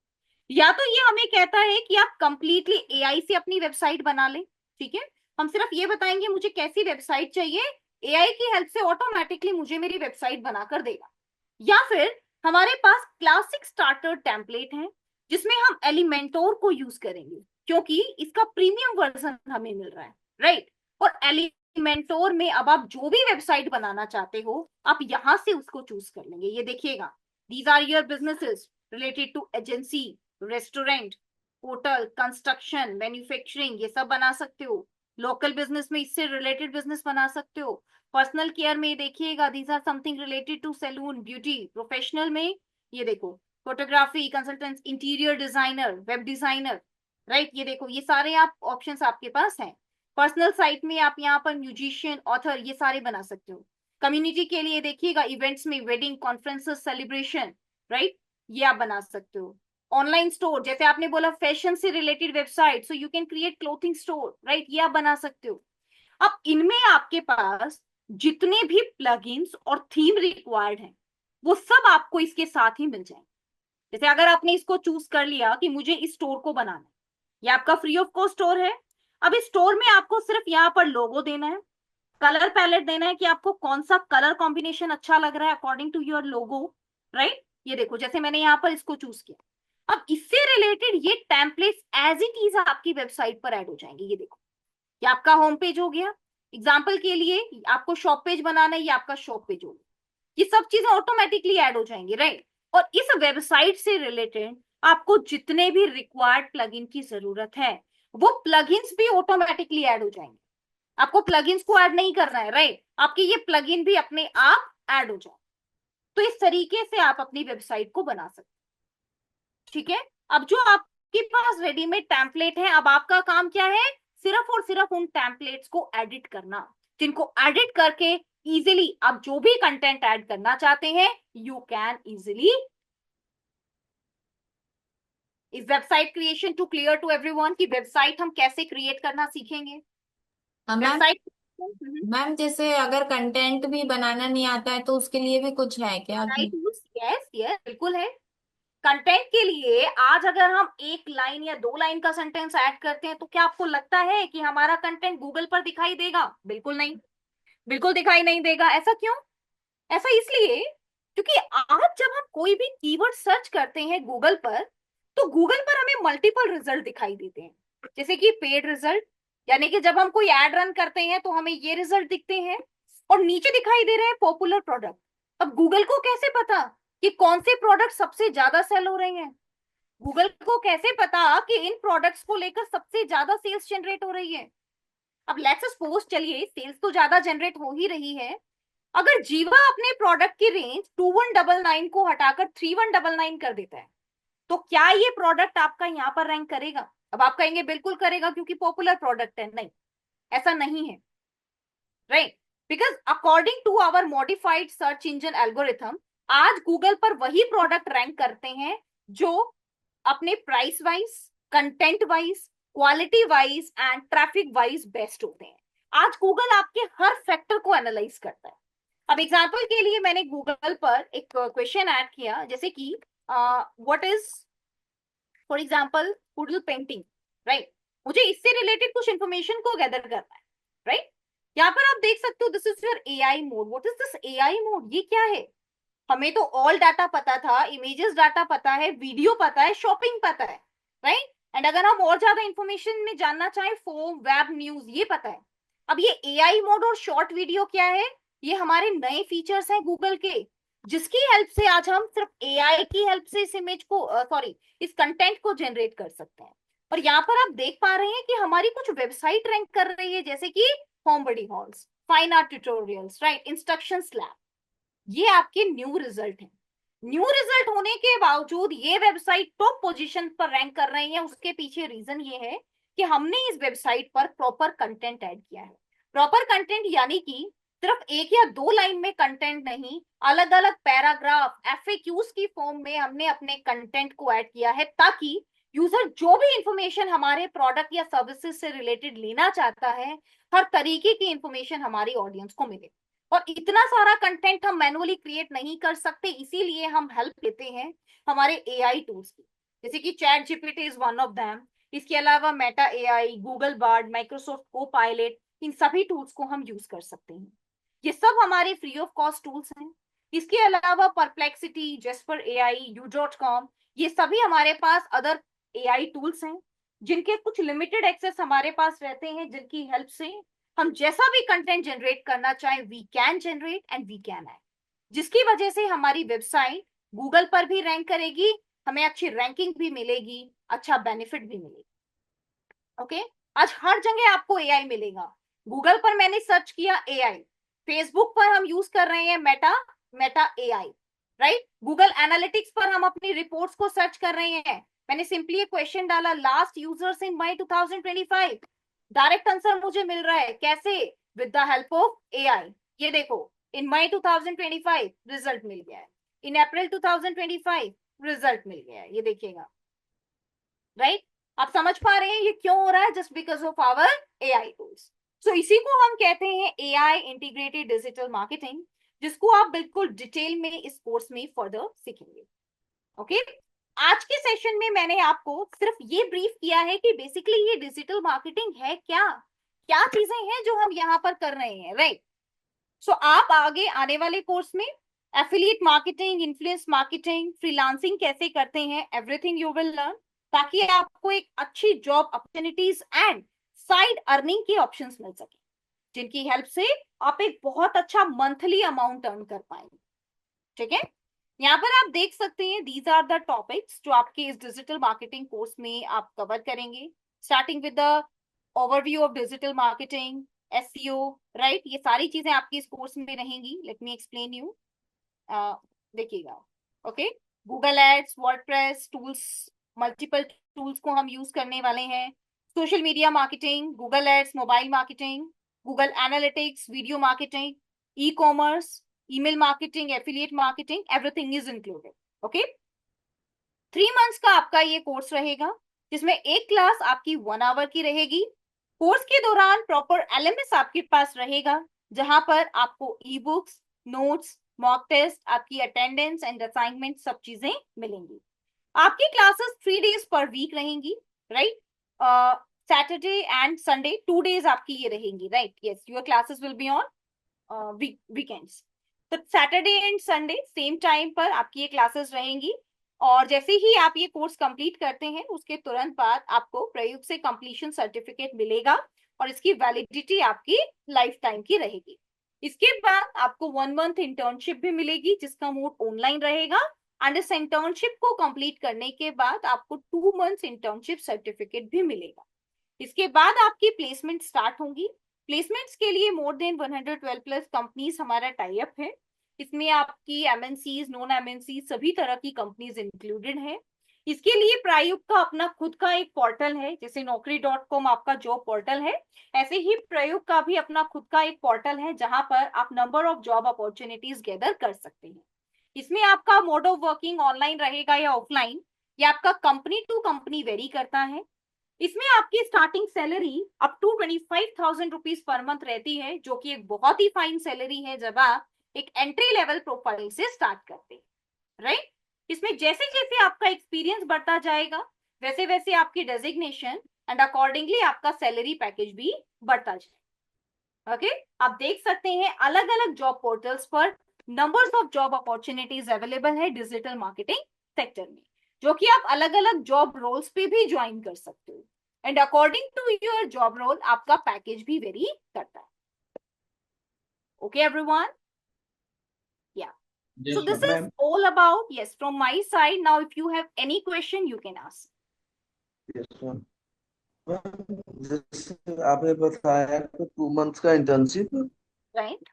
या तो ये हमें कहता है कि आप कंप्लीटली एआई से अपनी वेबसाइट बना लें, ठीक है? हम सिर्फ ये बताएंगे मुझे कैसी वेबसाइट चाहिए, एआई की हेल्प से ऑटोमेटिकली मुझे मेरी वेबसाइट बनाकर देगा। या फिर हमारे पास क्लासिक स्टार्टर टेम्पलेट है, जिसमें हम एलिमेंटोर को यूज करेंगे क्योंकि इसका प्रीमियम वर्जन हमें मिल रहा है, राइट? और एलिमेंटोर में अब आप जो भी वेबसाइट बनाना चाहते हो, आप यहां से उसको चूज कर लेंगे। ये देखिएगा, these are your businesses related to agency, restaurant, hotel, construction, manufacturing, ये सब बना सकते हो। लोकल बिजनेस में इससे रिलेटेड बिजनेस बना सकते हो। पर्सनल केयर में देखिएगा, these are something related to salon, beauty. Professional में ये देखो, photography, consultant, interior designer, web designer, right. ये देखो, ये सारे आप ऑप्शंस आपके पास हैं। पर्सनल साइट में आप यहाँ पर म्यूजिशियन, ऑथर, ये सारे बना सकते हो। कम्युनिटी के लिए देखिएगा, इवेंट्स में वेडिंग, कॉन्फ्रेंसेस, सेलिब्रेशन, राइट, ये आप बना सकते हो। ऑनलाइन स्टोर, जैसे आपने बोला फैशन से related website, so you can create clothing store, right, ये आप बना सकते हो। अब इनमें आपके पास जितने भी प्लगइन्स और थीम रिक्वायर्ड हैं, वो सब आपको इसके साथ ही मिल जाएंगे। जैसे अगर आपने इसको चूज कर लिया कि मुझे इस स्टोर को बनाना है, ये आपका फ्री ऑफ कॉस्ट स्टोर है। अब इस स्टोर में आपको सिर्फ यहाँ पर लोगो देना है, कलर पैलेट देना है कि आपको कौन सा कलर कॉम्बिनेशन अच्छा लग रहा है according to your logo, right. ये देखो, जैसे मैंने यहाँ पर इसको चूज किया। अब इससे रिलेटेड ये टेम्पलेट्स एज इट इज आपकी वेबसाइट पर ऐड हो जाएंगे। ये देखो, ये आपका होम पेज हो गया। एग्जाम्पल के लिए आपको शॉप पेज बनाना है, ये आपका शॉप पेज होगा। ये सब चीजें ऑटोमेटिकली ऐड हो जाएंगी, राइट। और इस वेबसाइट से रिलेटेड आपको जितने भी रिक्वायर्ड प्लगइन की जरूरत है, वो प्लगइन्स भी ऑटोमेटिकली ऐड हो जाएंगे। आपको प्लगइन्स को ऐड नहीं करना है, राइट। आपके ये प्लगइन भी अपने आप ऐड हो जाए। तो इस तरीके से आप अपनी वेबसाइट को बना सकते हैं, ठीक है। अब जो आपके पास रेडीमेड टेम्पलेट है, अब आपका काम क्या है? सिर्फ और सिर्फ उन टेम्पलेट्स को एडिट करना, जिनको एडिट करके इजिली आप जो भी कंटेंट ऐड करना चाहते हैं, यू कैन इजिली। इस website creation to clear to everyone की वेबसाइट हम कैसे क्रिएट करना सीखेंगे। मैम वेबसाइट मैम जैसे अगर कंटेंट भी बनाना नहीं आता है तो उसके लिए भी कुछ है क्या कि? यस यस, बिल्कुल है। कंटेंट के लिए आज अगर हम एक लाइन या दो लाइन का सेंटेंस ऐड करते हैं, तो क्या आपको लगता है कि हमारा कंटेंट गूगल पर दिखाई देगा? बिल्कुल नहीं, बिल्कुल दिखाई नहीं देगा। ऐसा क्यों? ऐसा इसलिए क्योंकि आज जब हम कोई भी कीवर्ड सर्च करते हैं गूगल पर, तो गूगल पर हमें मल्टीपल रिजल्ट दिखाई देते हैं। जैसे कि पेड रिजल्ट, यानी कि जब हम कोई एड रन करते हैं तो हमें ये रिजल्ट दिखते हैं, और नीचे दिखाई दे रहे हैं पॉपुलर प्रोडक्ट। अब गूगल को कैसे पता कि कौन से प्रोडक्ट सबसे ज्यादा सेल हो रहे हैं? गूगल को कैसे पता कि इन प्रोडक्ट्स को लेकर सबसे ज्यादा सेल्स जनरेट हो रही है? अब लेट्स सपोज, चलिए सेल्स तो ज्यादा जनरेट हो ही रही है, अगर जीवा अपने प्रोडक्ट की रेंज 2199 को हटाकर 3199 कर देता है, तो क्या ये प्रोडक्ट आपका यहाँ पर रैंक करेगा? अब आप कहेंगे बिल्कुल करेगा, क्योंकि पॉपुलर प्रोडक्ट है। नहीं, ऐसा नहीं है, right. Because according to our modified search engine algorithm, आज गूगल पर वही प्रोडक्ट रैंक करते हैं जो अपने price wise, content wise, quality wise and traffic wise best होते हैं। आज गूगल आपके हर फैक्टर को एनालाइज करता है। अब एग्जाम्पल के लिए मैंने गूगल पर एक क्वेश्चन ऐड किया, जैसे कि व्हाट इज, फॉर एग्जाम्पल, वुडल पेंटिंग, राइट। मुझे इससे रिलेटेड कुछ इंफॉर्मेशन को गैदर करना है, राइट। यहाँ पर आप देख सकते हो, this is your AI mode. What is this AI mode? ये क्या है? हमें तो ऑल डाटा पता था, इमेजेस डाटा पता है, वीडियो पता है, शॉपिंग पता है, राइट। एंड अगर हम और ज्यादा इंफॉर्मेशन में जानना चाहें, फोन, वेब, न्यूज, ये पता है। अब ये एआई मोड और शॉर्ट वीडियो क्या है? ये हमारे नए फीचर्स हैं गूगल के, जिसकी हेल्प से आज हम सिर्फ एआई की हेल्प से इस इमेज को, सॉरी, इस कंटेंट को जनरेट कर सकते हैं। और यहाँ पर आप देख पा रहे हैं कि हमारी कुछ वेबसाइट रैंक कर रही है, जैसे कि home buddy halls, fine art tutorials, right, instruction lab. ये आपके न्यू रिजल्ट हैं। न्यू रिजल्ट होने के बावजूद ये वेबसाइट टॉप पोजीशन पर रैंक कर रही है। उसके पीछे रीजन ये है कि हमने इस वेबसाइट पर प्रॉपर कंटेंट ऐड किया है। प्रॉपर कंटेंट यानी कि सिर्फ एक या दो लाइन में कंटेंट नहीं, अलग अलग पैराग्राफ, एफएक्यूज की फॉर्म में हमने अपने कंटेंट को ऐड किया है, ताकि यूजर जो भी इंफॉर्मेशन हमारे प्रोडक्ट या सर्विसेज से रिलेटेड लेना चाहता है, हर तरीके की इंफॉर्मेशन हमारी ऑडियंस को मिले। और इतना सारा कंटेंट हम मैनुअली क्रिएट नहीं कर सकते, इसीलिए हम हेल्प लेते हैं हमारे एआई टूल्स की, जैसे कि chat GPT is one of them. इसके अलावा Meta AI, Google Bard, Microsoft Copilot, इन सभी टूल्स को हम यूज कर सकते हैं। ये सब हमारे फ्री ऑफ कॉस्ट टूल्स हैं। इसके अलावा परप्लेक्सिटी, जेस्पर एआई, u.com, ये सभी हमारे पास अदर एआई टूल्स हैं, जिनके कुछ लिमिटेड एक्सेस हमारे पास रहते हैं, जिनकी हेल्प से हम जैसा भी कंटेंट जनरेट करना चाहें, we can generate and we can add, जिसकी वजह से हमारी वेबसाइट गूगल पर भी रैंक करेगी हमें अच्छी रैंकिंग भी मिलेगी, अच्छा बेनिफिट भी मिलेगा। ओके, आज हर जगह आपको एआई मिलेगा। गूगल पर मैंने सर्च किया एआई, फेसबुक पर हम यूज कर रहे हैं Meta, Meta AI, right. Google analytics पर हम अपनी रिपोर्ट्स को सर्च कर रहे हैं। मैंने सिंपली एक क्वेश्चन डाला, last users in May 2025, direct answer मुझे मिल रहा है। कैसे? With the help of AI. ये देखो, इन मई 2025 रिजल्ट मिल गया है, इन अप्रैल 2025 रिजल्ट मिल गया है, ये देखिएगा, राइट। आप समझ पा रहे हैं ये क्यों हो रहा है? Just because of our AI tools. So इसी को हम कहते हैं एआई इंटीग्रेटेड डिजिटल मार्केटिंग, जिसको आप बिल्कुल डिटेल में इस कोर्स में फर्दर सीखेंगे। ओके, आज के सेशन में मैंने आपको सिर्फ ये ब्रीफ किया है कि बेसिकली ये डिजिटल मार्केटिंग है क्या, क्या चीजें हैं जो हम यहाँ पर कर रहे हैं, राइट। सो आप आगे आने वाले कोर्स में affiliate marketing, influence marketing, freelancing कैसे करते हैं, एवरीथिंग यू विल लर्न, ताकि आपको एक अच्छी job opportunities and side earning की ऑप्शंस मिल सके, जिनकी हेल्प से आप एक बहुत अच्छा मंथली अमाउंट अर्न कर पाएंगे। ठीक है, यहाँ पर आप देख सकते हैं दीज आर द टॉपिक्स जो आपके इस डिजिटल मार्केटिंग कोर्स में आप कवर करेंगे, starting with the overview of digital marketing, SEO, right. ये सारी चीजें आपकी इस कोर्स में रहेंगी। लेट मी एक्सप्लेन यू, देखिएगा। Okay, Google ads, WordPress tools, multiple tools को हम यूज करने वाले हैं। Social media marketing, Google ads, mobile marketing, Google analytics, video marketing, e commerce, email marketing, affiliate marketing, everything is included. Okay, 3 months का आपका ये course रहेगा, जिसमें एक क्लास आपकी 1 आवर की रहेगी। कोर्स के दौरान प्रॉपर एलएमएस आपके पास रहेगा, जहां पर आपको e books, notes, mock test, आपकी अटेंडेंस एंड असाइनमेंट सब चीजें मिलेंगी। आपकी क्लासेस 3 days पर वीक रहेंगी, right. Saturday and Sunday 2 days आपकी ये रहेंगी, right. Yes, your classes will be on weekends. तो Saturday and Sunday same time पर आपकी ये क्लासेस रहेंगी। और जैसे ही आप ये कोर्स कंप्लीट करते हैं, उसके तुरंत बाद आपको प्रयोग से कंप्लीशन सर्टिफिकेट मिलेगा, और इसकी वैलिडिटी आपकी लाइफ टाइम की रहेगी। इसके बाद आपको 1 month इंटर्नशिप भी मिलेगी, जिसका मोड ऑनलाइन रहेगा। एंड इस इंटर्नशिप को कंप्लीट करने के बाद आपको 2 months इंटर्नशिप सर्टिफिकेट भी मिलेगा। इसके बाद आपकी प्लेसमेंट स्टार्ट होंगी। प्लेसमेंट्स के लिए मोर देन 112+ कंपनीज हमारा टाई अप है। इसमें आपकी एमएनसीज, नॉन एमएनसीज, सभी तरह की कंपनीज इंक्लूडेड है। इसके लिए प्रायुक्त का अपना खुद का एक पोर्टल है, जैसे naukri.com आपका जॉब पोर्टल है, ऐसे ही प्रयुक्त का भी अपना खुद का एक पोर्टल है, जहां पर आप number of job opportunities gather कर सकते हैं। इसमें आपका मोड ऑफ वर्किंग ऑनलाइन रहेगा या ऑफलाइन, या आपका कंपनी टू कंपनी वेरी करता है। इसमें आपकी starting salary up to 25,000 rupees per month रहती है, जो कि एक बहुत ही फाइन सैलरी है जब आप एक एंट्री लेवल प्रोफाइल से स्टार्ट करते हैं, राइट। इसमें जैसे जैसे आपका एक्सपीरियंस बढ़ता जाएगा, वैसे वैसे आपकी डेजिग्नेशन एंड अकॉर्डिंगली आपका सैलरी पैकेज भी बढ़ता जाएगा। ओके, आप देख सकते हैं अलग अलग जॉब पोर्टल्स पर numbers of job opportunities available है डिजिटल मार्केटिंग सेक्टर में, जो कि आप अलग अलग जॉब रोल्स पे भी ज्वाइन कर सकते हो। And according to your job role आपका पैकेज भी वेरी करता है। ओके एवरीवन, या so Yes, this ma'am. is all about, yes, from my side. Now if you have any question you can ask. Yes ma'am. जैसे आपने बताया कि 2 months का internship. Right,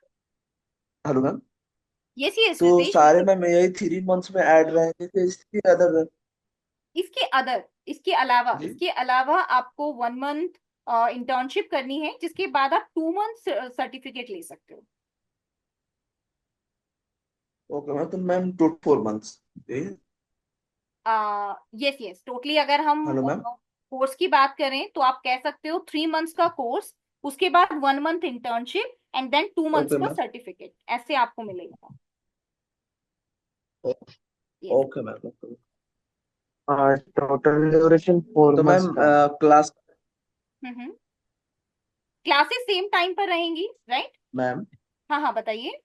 hello ma'am. yes, yes, तो Ritesh, सारे ma'am यही 3 months में add रहेंगे कि इसके अदर? जी। इसके अलावा आपको 1 month इंटर्नशिप करनी है, जिसके बाद आप 2 month सर्टिफिकेट ले सकते हो। ओके मैम, तो ma'am total 4 months। Yes yes, totally अगर हम हेलो मैम। कोर्स की बात करें तो आप कह सकते हो 3 months का कोर्स, उसके बाद 1 month internship and then 2 months okay का मैम। सर्टिफिकेट, ऐसे आपको मिलेगा। Yes, okay ma'am. Total duration 4 तो मंथ्स मैम का। क्लास। क्लासेस सेम टाइम पर रहेंगी, राइट। मैम हाँ हाँ, बताइए।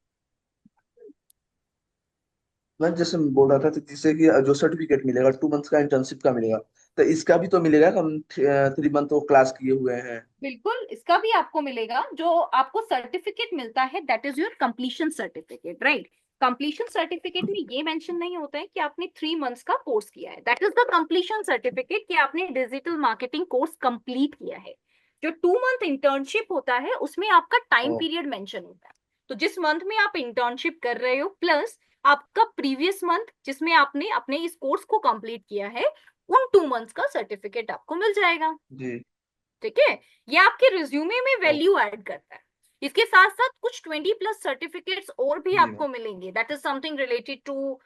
मैम जैसे मैं बोल रहा था, तो जिससे कि जो सर्टिफिकेट मिलेगा 2 months का इंटर्नशिप का मिलेगा, तो इसका भी तो मिलेगा कि हम 3 month वो क्लास किए हुए हैं? बिल्कुल, इसका भी आपको मिलेगा। जो आपको सर्टिफिकेट मिलता है that is your completion certificate, right. Completion certificate में ये मेंशन नहीं होता है कि आपने 3 मंथ्स का कोर्स किया है। That is the completion certificate कि आपने डिजिटल मार्केटिंग कोर्स कंप्लीट किया है। जो 2 मंथ इंटर्नशिप होता है उसमें आपका टाइम ओ, पीरियड मेंशन होता है। तो जिस मंथ में आप इंटर्नशिप कर रहे हो प्लस आपका प्रीवियस मंथ जिसमें आपने अपने इस कोर्स को कंप्लीट किया है, उन 2 मंथ्स का सर्टिफिकेट आपको मिल जाएगा। जी। ठीक है, ये आपके रिज्यूमे में ओ, वैल्यू ऐड करता है। इसके साथ साथ कुछ 20+ सर्टिफिकेट्स और भी जी मैम। आपको मिलेंगे। That is something related to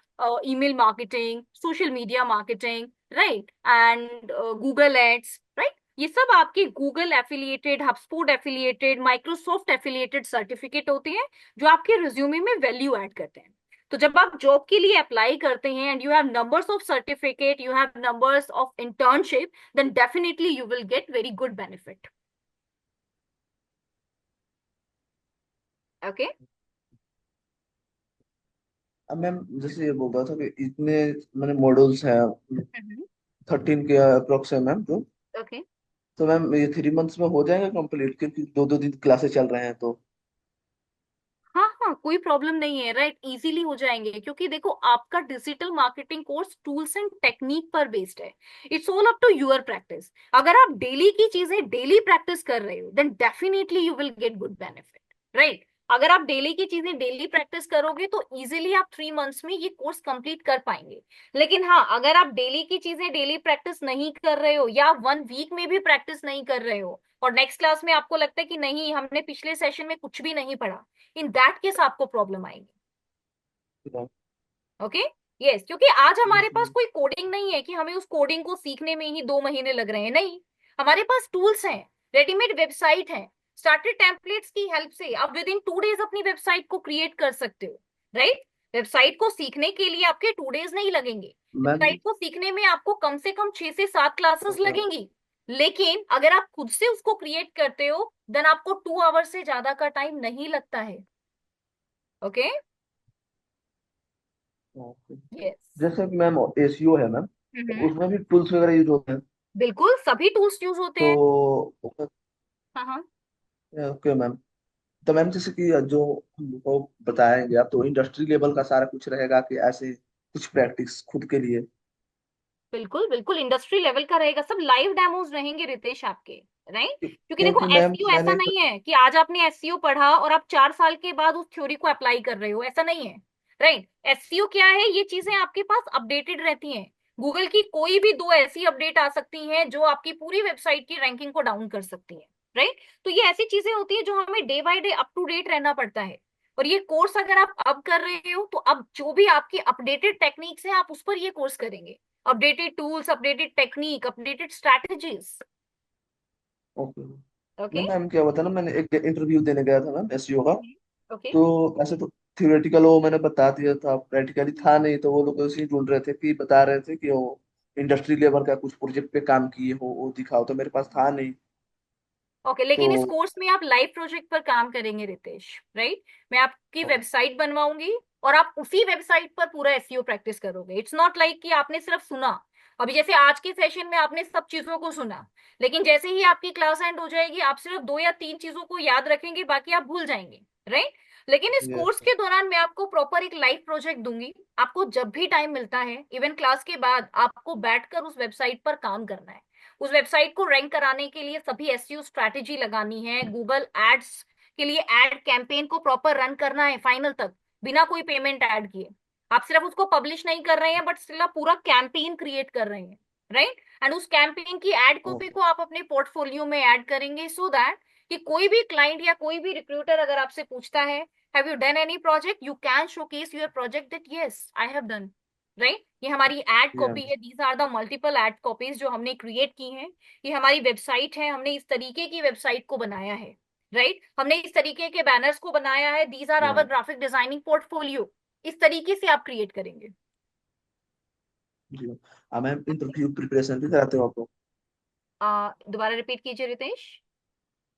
email marketing, social media marketing, right, and Google ads, right. ये सब आपके Google affiliated, HubSpot affiliated, Microsoft affiliated certificate होते हैं जो आपके रिज्यूमे में वैल्यू ऐड करते हैं। तो जब आप जॉब के लिए अप्लाई करते हैं and you have numbers of certificate, you have numbers of internship, then definitely you will get very good benefit. Okay. अब मैम जैसे ये बोल रहा था कि इतने मैंने मॉड्यूल्स हैं, Mhm. 13 के अप्रोक्स है मैम जो। Okay. तो मैम ये 3 मंथ्स में हो जाएगा कंप्लीट, क्योंकि 2-2 दिन क्लासेस चल रहे हैं तो। हाँ हाँ, कोई प्रॉब्लम नहीं है, राइट, इजीली हो जाएंगे। क्योंकि देखो आपका digital marketing course tools and technique पर बेस्ड है। It's all up to your practice. अगर आप डेली की चीजें डेली प्रैक्टिस कर रहे हो then definitely you will get good benefit, right. अगर आप डेली की चीजें डेली प्रैक्टिस करोगे तो इजीली आप 3 मंथ्स में ये कोर्स कंप्लीट कर पाएंगे। लेकिन हाँ, अगर आप डेली की चीजें डेली प्रैक्टिस नहीं कर रहे हो या 1 वीक में भी प्रैक्टिस नहीं कर रहे हो और नेक्स्ट क्लास में आपको लगता है कि नहीं हमने पिछले सेशन में कुछ भी नहीं पढ़ा, इन दैट केस आपको प्रॉब्लम आएगी। ओके, यस, क्योंकि आज हमारे पास कोई कोडिंग नहीं है कि हमें उस कोडिंग को सीखने में ही 2 महीने लग रहे हैं। नहीं, हमारे पास टूल्स हैं, रेडीमेड वेबसाइट है, स्टार्टेड टेम्पलेट्स की हेल्प से आप विद इन 2 डेज अपनी वेबसाइट को क्रिएट कर सकते हो, राइट। वेबसाइट को सीखने के लिए आपके 2 डेज नहीं लगेंगे। मैम वेबसाइट को सीखने में आपको कम से कम 6 से 7 क्लासेस लगेंगी। लेकिन अगर आप खुद से उसको क्रिएट करते हो देन आपको 2 आवर्स से ज्यादा का टाइम नहीं लगता है। Okay, yes. जैसे कि मैम एसीओ है मैम, तो हम्म, उसमें भी टूल्स वगैरह यूज होते हैं। बिल्कुल सभी टूल्स यूज होते तो हैं। हाँ हाँ, ओके मैम। तो मैम जैसे कि जो हमको बताएंगे आप, तो इंडस्ट्री लेवल का सारा कुछ रहेगा कि ऐसे कुछ प्रैक्टिस खुद के लिए? बिल्कुल बिल्कुल इंडस्ट्री लेवल का रहेगा, सब लाइव डेमोज रहेंगे रितेश आपके, राइट। क्योंकि देखो क्योंकि मैम एसईओ ऐसा मैंने नहीं है कि आज आपने एसईओ पढ़ा और आप 4 साल के बाद उस थ्योरी को अप्लाई कर रहे हो, ऐसा नहीं है, राइट। एसईओ क्या है, ये चीजें आपके पास अपडेटेड रहती हैं। गूगल की कोई भी 2 ऐसी अपडेट आ सकती हैं जो आपकी पूरी वेबसाइट की रैंकिंग को डाउन कर सकती है, राइट। तो ये ऐसी चीजें होती है जो हमें day by day up to date रहना पड़ता है। और ये कोर्स अगर आप अब कर रहे हो तो अब जो भी आपकी अपडेटेड टेक्निक्स हैं आप उस पर ये कोर्स करेंगे। Updated tools, updated technique, updated strategies. Okay okay, ma'am क्या बता ना, मैंने एक इंटरव्यू देने गया था मैम एसईओ का। ओके, तो ऐसे तो थियोरेटिकल वो मैंने बता दिया था, प्रैक्टिकली था नहीं, तो वो लोग ऐसे ही ढूंढ रहे थे कि बता रहे थे कि वो इंडस्ट्री लेवल का कुछ प्रोजेक्ट पे काम किए हो वो दिखाओ, तो मेरे पास था नहीं। ओके। तो लेकिन इस कोर्स में आप लाइव प्रोजेक्ट पर काम करेंगे रितेश, राइट। मैं आपकी वेबसाइट बनवाऊंगी और आप उसी वेबसाइट पर पूरा एसईओ प्रैक्टिस करोगे। इट्स नॉट लाइक कि आपने सिर्फ सुना। अभी जैसे आज के सेशन में आपने सब चीजों को सुना, लेकिन जैसे ही आपकी क्लास एंड हो जाएगी आप सिर्फ 2 या 3 चीजों को याद रखेंगे, बाकी आप भूल जाएंगे, राइट। लेकिन इस यस कोर्स के दौरान मैं आपको प्रॉपर एक लाइव प्रोजेक्ट दूंगी। आपको जब भी टाइम मिलता है इवन क्लास के बाद आपको बैठकर उस वेबसाइट पर काम करना है। उस वेबसाइट को रैंक कराने के लिए सभी एसईओ स्ट्रैटेजी लगानी है, गूगल एड्स के लिए एड कैंपेन को प्रॉपर रन करना है फाइनल तक बिना कोई पेमेंट ऐड किए। आप सिर्फ उसको पब्लिश नहीं कर रहे हैं बट स्टिल आप पूरा कैंपेन क्रिएट कर रहे हैं, राइट। एंड उस कैंपेन की एड कॉपी को आप अपने पोर्टफोलियो में ऐड करेंगे सो दैट कि कोई भी क्लाइंट या कोई भी रिक्रूटर अगर आपसे पूछता है have you done any project, you can showcase your project that yes I have done, right. ये हमारी एड कॉपी यस है, these are the multiple ad copies जो हमने क्रिएट की हैं। ये हमारी वेबसाइट है, हमने इस तरीके की वेबसाइट को बनाया है, राइट। हमने इस तरीके के बैनर्स को बनाया है, these are our graphic designing portfolio. इस तरीके से आप क्रिएट करेंगे। जी मैम। इंटरव्यू प्रिपरेशन भी कराते हो आप लोग? दोबारा रिपीट कीजिए रितेश।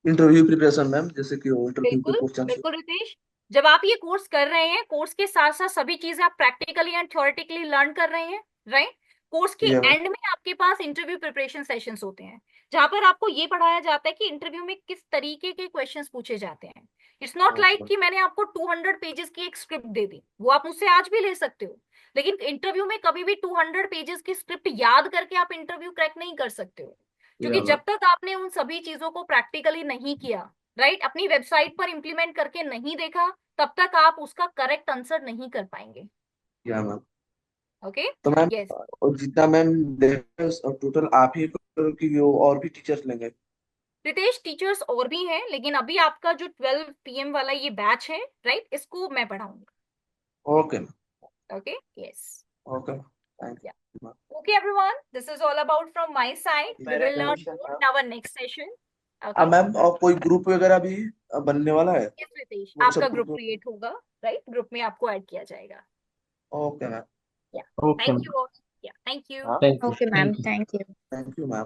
इंटरव्यू प्रिपरेशन मैम, जैसे कि वो इंटरव्यू के बिल्कुल क्वेश्चन। बिल्कुल रितेश, जब आप ये कोर्स कर रहे हैं कोर्स के साथ साथ सभी चीजें आप प्रैक्टिकली एंड थ्योरेटिकली लर्न कर रहे हैं, राइट। कोर्स के जी मैम। एंड में आपके पास इंटरव्यू प्रिपरेशन सेशंस होते हैं जहां पर आपको ये पढ़ाया जाता है कि इंटरव्यू में किस तरीके के क्वेश्चंस पूछे जाते हैं, इट्स नॉट लाइक हाँ कि मैंने आपको 200 पेजेस की एक स्क्रिप्ट दे दी, वो आप मुझसे आज भी ले सकते हो, लेकिन इंटरव्यू में कभी भी 200 पेजेस की स्क्रिप्ट याद करके आप इंटरव्यू क्रैक नहीं कर सकते हो, क्योंकि या जब मैम। तक आपने उन सभी चीजों को प्रैक्टिकली नहीं किया, राइट, अपनी वेबसाइट पर इंप्लीमेंट करके नहीं देखा, तब तक आप उसका करेक्ट आंसर नहीं कर पाएंगे। या मैम। ओके। तो मैम, यस। और जितना मैम टोटल आप ही की वो और भी टीचर्स लेंगे? रितेश, टीचर्स और भी हैं, लेकिन अभी आपका जो 12 PM वाला ये बैच है, राइट, इसको मैं पढ़ाऊंगा। Okay ma'am. Okay. Yes. Okay, thank Yeah. You ma'am. Okay, everyone. This is all about from my side. We मेरा will learn क्वेश्चन more था। in our next session. Okay. Ma'am, और कोई group वगैरह भी बनने वाला है? Yes, रितेश, आपका व्हाट्सएप ग्रुप ग्रुप? क्रिएट होगा, राइट, ग्रुप में आपको ऐड किया जाएगा। Okay ma'am. Yeah. Okay Thank ma'am, you all. Yeah. Thank you. हाँ, thank you okay ma'am, thank you. Thank you. Thank you ma'am.